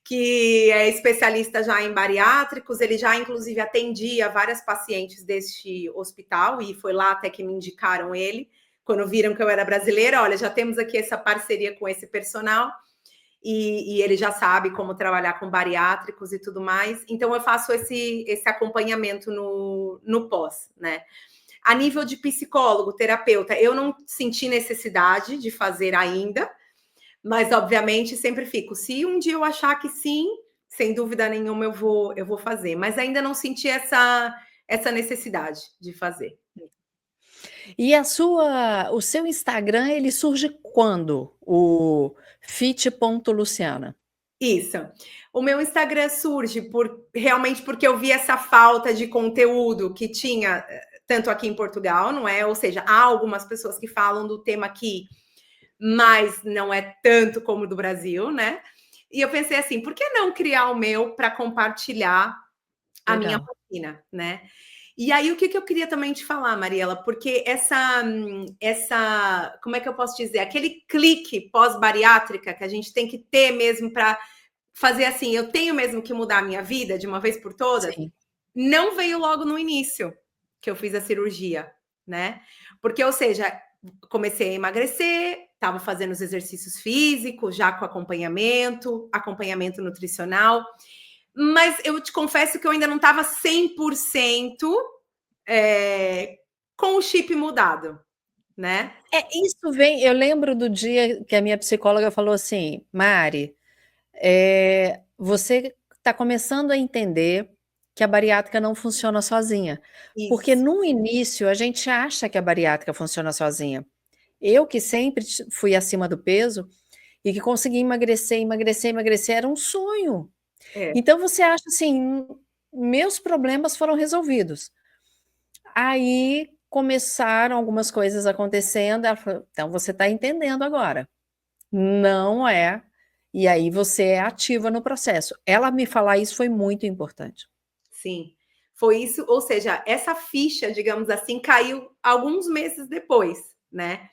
S1: que é especialista já em bariátricos. Ele já, inclusive, atendia várias pacientes deste hospital e foi lá até que me indicaram ele. Quando viram que eu era brasileira, olha, já temos aqui essa parceria com esse personal e ele já sabe como trabalhar com bariátricos e tudo mais. Então, eu faço esse acompanhamento no pós, né? A nível de psicólogo, terapeuta, eu não senti necessidade de fazer ainda, mas obviamente sempre fico. Se um dia eu achar que sim, sem dúvida nenhuma eu vou fazer. Mas ainda não senti essa necessidade de fazer.
S2: E o seu Instagram, ele surge quando? O fit.luciana.
S1: Isso. O meu Instagram surge realmente porque eu vi essa falta de conteúdo que tinha tanto aqui em Portugal, não é? Ou seja, há algumas pessoas que falam do tema aqui, mas não é tanto como do Brasil, né? E eu pensei assim, por que não criar o meu para compartilhar a minha
S2: Legal.
S1: rotina, né? E aí, o que eu queria também te falar, Mariela, porque como é que eu posso dizer? Aquele clique pós-bariátrica que a gente tem que ter mesmo para fazer assim, eu tenho mesmo que mudar a minha vida de uma vez por todas,
S2: Sim.
S1: não veio logo no início que eu fiz a cirurgia, né? Porque, ou seja, comecei a emagrecer, estava fazendo os exercícios físicos, já com acompanhamento nutricional, mas eu te confesso que eu ainda não estava 100% com o chip mudado, né?
S2: Isso vem, eu lembro do dia que a minha psicóloga falou assim: "Mari, você está começando a entender que a bariátrica não funciona sozinha", porque
S1: Isso,
S2: no início a gente acha que a bariátrica funciona sozinha. Eu que sempre fui acima do peso e que consegui emagrecer, emagrecer, emagrecer, era um sonho.
S1: é,
S2: Então você acha assim: "Meus problemas foram resolvidos". Aí começaram algumas coisas acontecendo, ela falou: "Então você está entendendo agora, não é", e aí você é ativa no processo. Ela me falar isso foi muito importante.
S1: sim. Foi isso, ou seja, essa ficha, digamos assim, caiu alguns meses depois, né?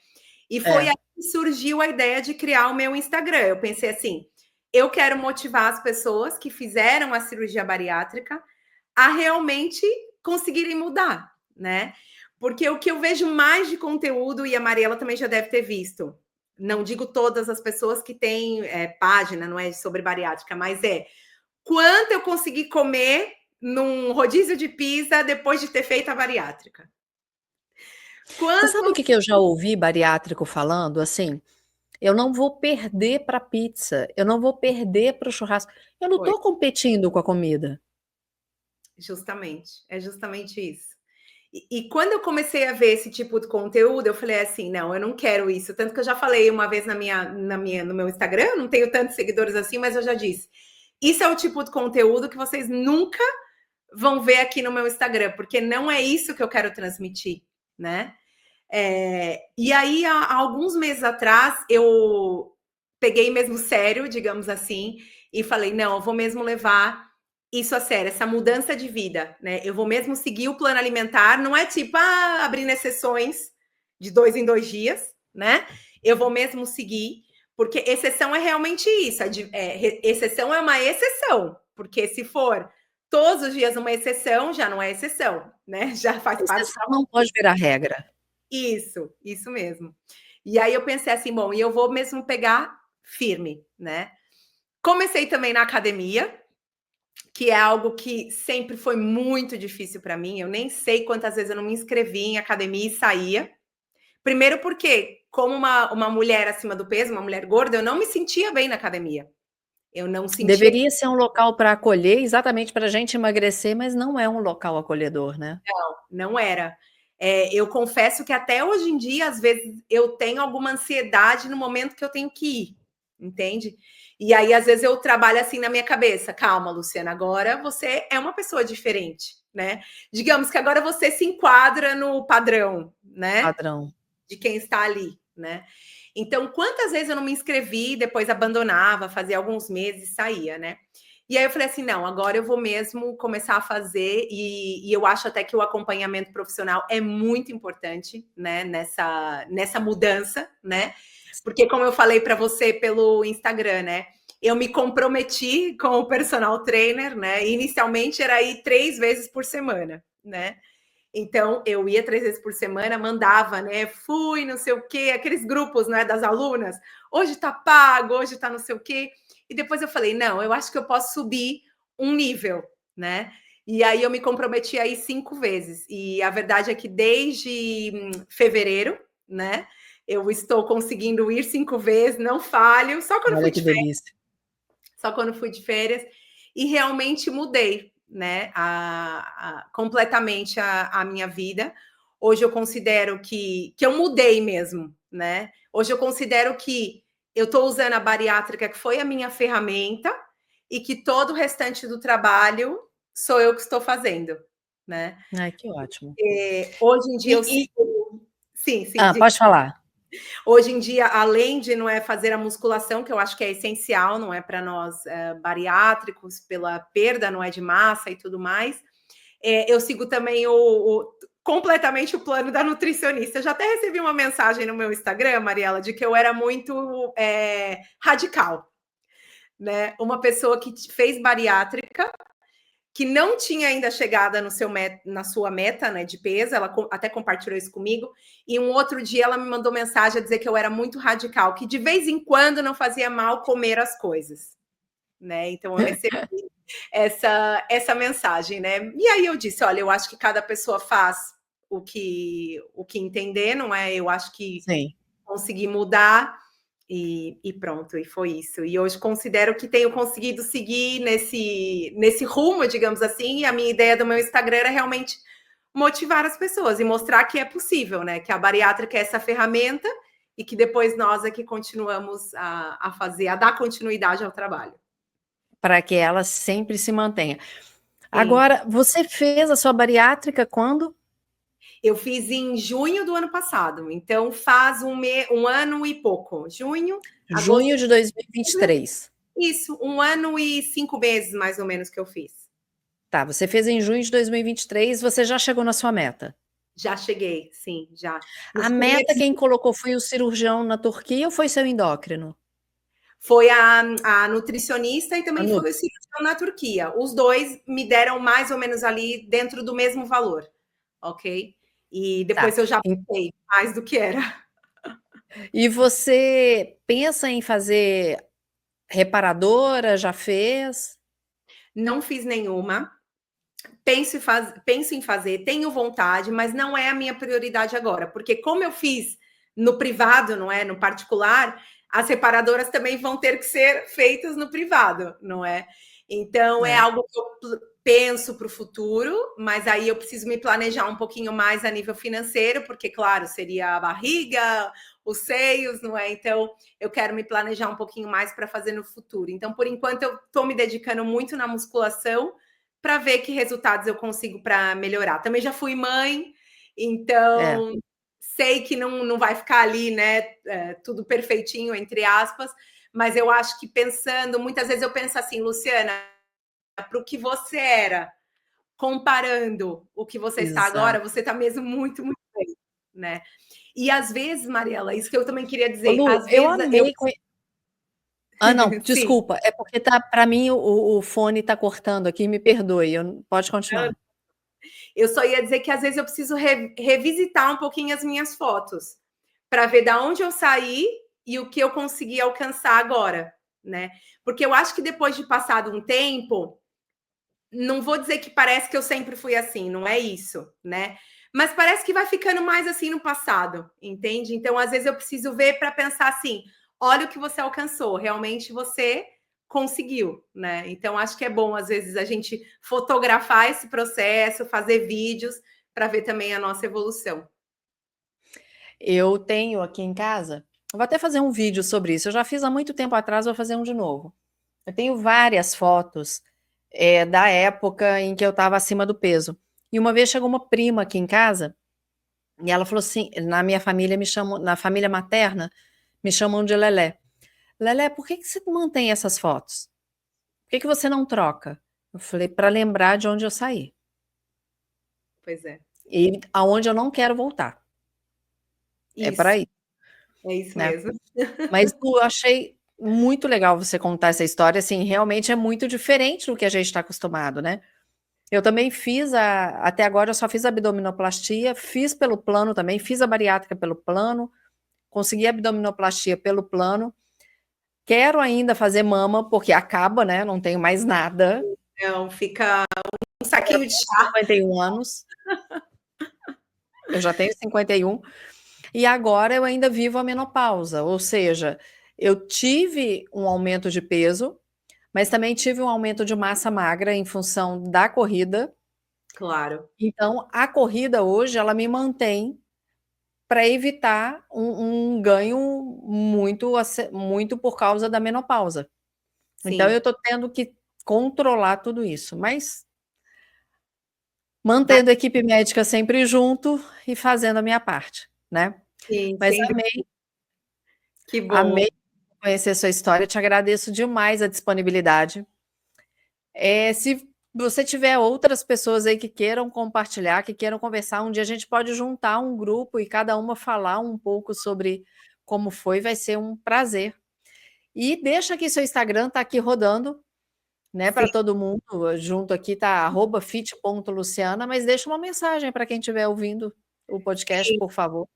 S1: E foi
S2: É.
S1: aí que surgiu a ideia de criar o meu Instagram. Eu pensei assim: eu quero motivar as pessoas que fizeram a cirurgia bariátrica a realmente conseguirem mudar, né? Porque o que eu vejo mais de conteúdo, e a Mariela também já deve ter visto, não digo todas as pessoas que têm página, não é sobre bariátrica, mas quanto eu consegui comer num rodízio de pizza depois de ter feito a bariátrica.
S2: Você sabe o
S1: Quanto
S2: que que eu já ouvi bariátrico falando, assim: "Eu não vou perder para pizza, eu não vou perder para o churrasco". Eu não
S1: foi?
S2: estou competindo com a comida.
S1: Justamente, é justamente isso. E quando eu comecei a ver esse tipo de conteúdo, eu falei assim: não, eu não quero isso. Tanto que eu já falei uma vez no meu Instagram, eu não tenho tantos seguidores assim, mas eu já disse: isso é o tipo de conteúdo que vocês nunca vão ver aqui no meu Instagram, porque não é isso que eu quero transmitir, né? E aí, há alguns meses atrás, eu peguei mesmo sério, digamos assim, e falei: não, eu vou mesmo levar isso a sério, essa mudança de vida, né? Eu vou mesmo seguir o plano alimentar, não é tipo, abrindo exceções de 2 em 2 dias, né? Eu vou mesmo seguir, porque exceção é realmente isso. Exceção é uma exceção, porque se for todos os dias uma exceção, já não é exceção, né? Já faz parte.
S2: Exceção não pode virar regra.
S1: Isso mesmo. E aí eu pensei assim, bom, e eu vou mesmo pegar firme, né? Comecei também na academia, que é algo que sempre foi muito difícil para mim. Eu nem sei quantas vezes eu não me inscrevi em academia e saía. Primeiro porque, como uma mulher acima do peso, uma mulher gorda, eu não me sentia bem na academia. Eu não sentia.
S2: Deveria ser um local para acolher, exatamente para a gente emagrecer, mas não é um local acolhedor, né?
S1: Não era. Eu confesso que até hoje em dia, às vezes, eu tenho alguma ansiedade no momento que eu tenho que ir, entende? E aí, às vezes, eu trabalho assim na minha cabeça. Calma, Luciana, agora você é uma pessoa diferente, né? Digamos que agora você se enquadra no padrão, né?
S2: Padrão.
S1: De quem está ali, né? Então, quantas vezes eu não me inscrevi, depois abandonava, fazia alguns meses e saía, né? E aí eu falei assim, não, agora eu vou mesmo começar a fazer, e eu acho até que o acompanhamento profissional é muito importante, né, nessa mudança, né? Porque como eu falei para você pelo Instagram, né? Eu me comprometi com o personal trainer, né? Inicialmente era ir 3 vezes por semana, né? Então, eu ia 3 vezes por semana, mandava, né? Fui, não sei o quê, aqueles grupos, né, das alunas. Hoje tá pago, hoje tá não sei o quê. E depois eu falei, não, eu acho que eu posso subir um nível, né? E aí eu me comprometi aí 5 vezes. E a verdade é que desde fevereiro, né? Eu estou conseguindo ir 5 vezes, não falho, só quando fui
S2: Olha que
S1: de férias,
S2: delícia.
S1: só quando fui de férias. E realmente mudei, né, completamente a minha vida. Hoje eu considero que eu mudei mesmo, né? Hoje eu considero que eu estou usando a bariátrica, que foi a minha ferramenta, e que todo o restante do trabalho sou eu que estou fazendo, né?
S2: Ai, que ótimo.
S1: Hoje em dia eu
S2: E
S1: sigo. Sim, sim,
S2: pode falar.
S1: hoje em dia, além de não é fazer a musculação, que eu acho que é essencial, não é para nós bariátricos, pela perda, não é de massa e tudo mais, eu sigo também completamente o plano da nutricionista. Eu já até recebi uma mensagem no meu Instagram, Mariela, de que eu era muito radical, né? Uma pessoa que fez bariátrica, que não tinha ainda chegado na sua meta, né, de peso, ela até compartilhou isso comigo, e um outro dia ela me mandou mensagem a dizer que eu era muito radical, que de vez em quando não fazia mal comer as coisas, né? Então eu recebi essa mensagem, né? E aí eu disse, olha, eu acho que cada pessoa faz o que entender, não é? Eu acho que
S2: Sim.
S1: consegui mudar e pronto, e foi isso. E hoje considero que tenho conseguido seguir nesse rumo, digamos assim, e a minha ideia do meu Instagram era realmente motivar as pessoas e mostrar que é possível, né? Que a bariátrica é essa ferramenta e que depois nós aqui continuamos a fazer, a dar continuidade ao trabalho.
S2: Para que ela sempre se mantenha.
S1: Sim.
S2: Agora, você fez a sua bariátrica quando?
S1: Eu fiz em junho do ano passado, então faz um ano e pouco. Junho, agosto,
S2: Junho de 2023.
S1: isso, 1 ano e 5 meses, mais ou menos, que eu fiz.
S2: Tá, você fez em junho de 2023, você já chegou na sua meta?
S1: Já cheguei, sim, já.
S2: A
S1: Nos
S2: meta
S1: primeiros
S2: quem colocou foi o cirurgião na Turquia ou foi seu endócrino?
S1: foi a nutricionista e
S2: A
S1: também foi o
S2: nutri.
S1: cirurgião na Turquia. Os dois me deram mais ou menos ali dentro do mesmo valor, ok? E
S2: Tá.
S1: depois eu já pensei mais do que era.
S2: E você pensa em fazer reparadora, já fez?
S1: Não fiz nenhuma. Penso em fazer, tenho vontade, mas não é a minha prioridade agora, porque como eu fiz no privado, não é? No particular, as reparadoras também vão ter que ser feitas no privado, não é? Então é
S2: É.
S1: algo que eu penso para o futuro, mas aí eu preciso me planejar um pouquinho mais a nível financeiro, porque, claro, seria a barriga, os seios, não é? Então eu quero me planejar um pouquinho mais para fazer no futuro. Então, por enquanto, eu estou me dedicando muito na musculação para ver que resultados eu consigo para melhorar. Também já fui mãe,
S2: É,
S1: então sei que não vai ficar ali, né, tudo perfeitinho, entre aspas, mas eu acho que pensando, muitas vezes eu penso assim, Luciana, para o que você era, comparando o que você está agora,
S2: exato.
S1: você está mesmo muito, muito bem, né? E às vezes, Mariela, isso que eu também queria
S2: Ô,
S1: dizer,
S2: Lu,
S1: às
S2: eu
S1: vezes eu
S2: amei. Ah, não,
S1: sim.
S2: desculpa. É porque para mim o fone está cortando aqui, me perdoe. Pode continuar.
S1: Eu só ia dizer que às vezes eu preciso revisitar um pouquinho as minhas fotos para ver da onde eu saí e o que eu consegui alcançar agora, né? Porque eu acho que depois de passado um tempo, não vou dizer que parece que eu sempre fui assim, não é isso, né? Mas parece que vai ficando mais assim no passado, entende? Então, às vezes eu preciso ver para pensar assim, olha o que você alcançou, realmente você conseguiu, né? Então, acho que é bom às vezes a gente fotografar esse processo, fazer vídeos para ver também a nossa evolução.
S2: Eu tenho aqui em casa, eu vou até fazer um vídeo sobre isso. Eu já fiz há muito tempo atrás, vou fazer um de novo. Eu tenho várias fotos da época em que eu estava acima do peso. E uma vez chegou uma prima aqui em casa e ela falou assim: na minha família me chamam, na família materna, me chamam de Lelé. Lelé, por que você mantém essas fotos? Por que você não troca? Eu falei, para lembrar de onde eu saí
S1: Pois é.
S2: e aonde eu não quero voltar. É para
S1: Isso,
S2: ir,
S1: é isso
S2: né?
S1: mesmo.
S2: Mas eu achei muito legal você contar essa história, assim, realmente é muito diferente do que a gente está acostumado, né? Eu também fiz até agora eu só fiz abdominoplastia, fiz pelo plano também, fiz a bariátrica pelo plano, consegui a abdominoplastia pelo plano. Quero ainda fazer mama, porque acaba, né? Não tenho mais nada.
S1: Então, fica um
S2: Quero
S1: saquinho de
S2: ter
S1: chá.
S2: 51 anos. Eu já tenho 51. E agora eu ainda vivo a menopausa, ou seja, eu tive um aumento de peso, mas também tive um aumento de massa magra em função da corrida.
S1: Claro.
S2: Então, a corrida hoje, ela me mantém para evitar um ganho muito por causa da menopausa. Então, eu
S1: Sim.
S2: estou tendo que controlar tudo isso, mas
S1: Vai
S2: mantendo a equipe médica sempre junto e fazendo a minha parte, né?
S1: sim,
S2: Mas
S1: sem dúvida.
S2: amei,
S1: Que bom.
S2: amei conhecer sua história, te agradeço demais a disponibilidade. Se você tiver outras pessoas aí que queiram compartilhar, que queiram conversar, um dia a gente pode juntar um grupo e cada uma falar um pouco sobre como foi, vai ser um prazer. E deixa aqui seu Instagram, tá aqui rodando, né, para
S1: Sim.
S2: todo mundo, junto aqui tá @fit.luciana, mas deixa uma mensagem para quem estiver ouvindo o podcast, por favor.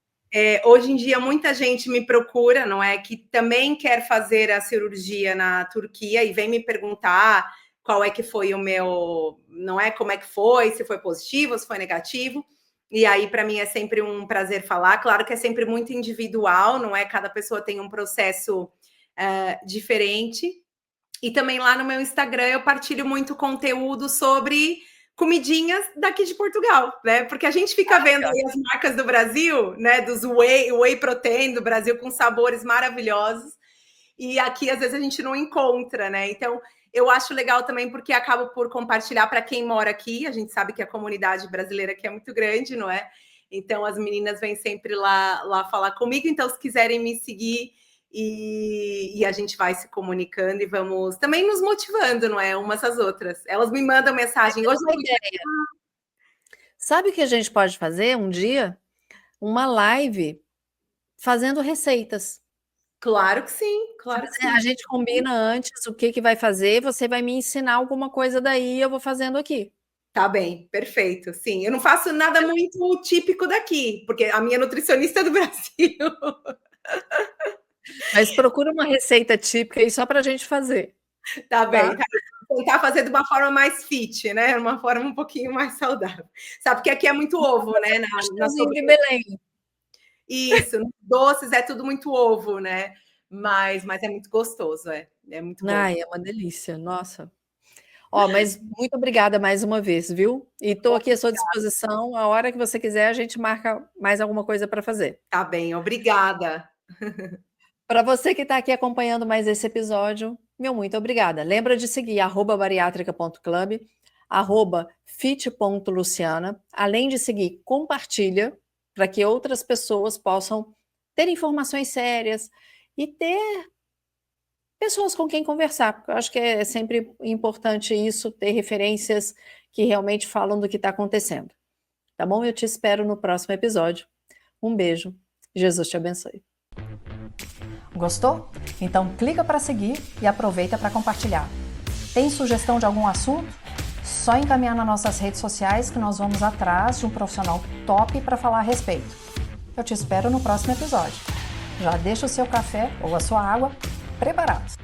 S1: Hoje em dia, muita gente me procura, não é? Que também quer fazer a cirurgia na Turquia e vem me perguntar qual é que foi o meu, não é? Como é que foi, se foi positivo, se foi negativo. E aí, para mim, é sempre um prazer falar. Claro que é sempre muito individual, não é? Cada pessoa tem um processo diferente. E também lá no meu Instagram eu partilho muito conteúdo sobre comidinhas daqui de Portugal, né? Porque a gente fica vendo aí as marcas do Brasil, né? Dos whey protein do Brasil com sabores maravilhosos. E aqui às vezes a gente não encontra, né? Então eu acho legal também porque acabo por compartilhar para quem mora aqui. A gente sabe que a comunidade brasileira aqui é muito grande, não é? Então as meninas vêm sempre lá falar comigo. Então, se quiserem me seguir e a gente vai se comunicando e vamos também nos motivando, não é? Umas às outras. Elas me mandam mensagem. Hoje
S2: Uma ideia. Sabe o que a gente pode fazer um dia? Uma live fazendo receitas.
S1: claro que sim, claro que
S2: A
S1: sim.
S2: gente combina antes o que que vai fazer, você vai me ensinar alguma coisa daí, eu vou fazendo aqui.
S1: Tá bem, perfeito. Sim, eu não faço nada muito típico daqui, porque a minha nutricionista é do Brasil.
S2: Mas procura uma receita típica aí só pra gente fazer,
S1: Tá
S2: tá?
S1: bem, tá. Tentar fazer de uma forma mais fit, né? Uma forma um pouquinho mais saudável. Sabe, porque aqui é muito ovo, né? Na
S2: Pastelzinho de
S1: sobremesa.
S2: Belém.
S1: Isso, nos doces é tudo muito ovo, né? Mas é muito gostoso, é muito bom.
S2: Ai, é uma delícia, nossa. Ó, mas muito obrigada mais uma vez, viu? E estou aqui à sua disposição, a hora que você quiser, a gente marca mais alguma coisa para fazer.
S1: Tá bem, obrigada.
S2: Para você que está aqui acompanhando mais esse episódio, meu muito obrigada. Lembra de seguir @bariátrica.club, @fit.luciana. Além de seguir, compartilha para que outras pessoas possam ter informações sérias e ter pessoas com quem conversar, porque eu acho que é sempre importante isso, ter referências que realmente falam do que está acontecendo. Tá bom? Eu te espero no próximo episódio. Um beijo Jesus te abençoe.
S3: Gostou? Então clica para seguir e aproveita para compartilhar. Tem sugestão de algum assunto? Só encaminhar nas nossas redes sociais que nós vamos atrás de um profissional top para falar a respeito. Eu te espero no próximo episódio. Já deixa o seu café ou a sua água preparados.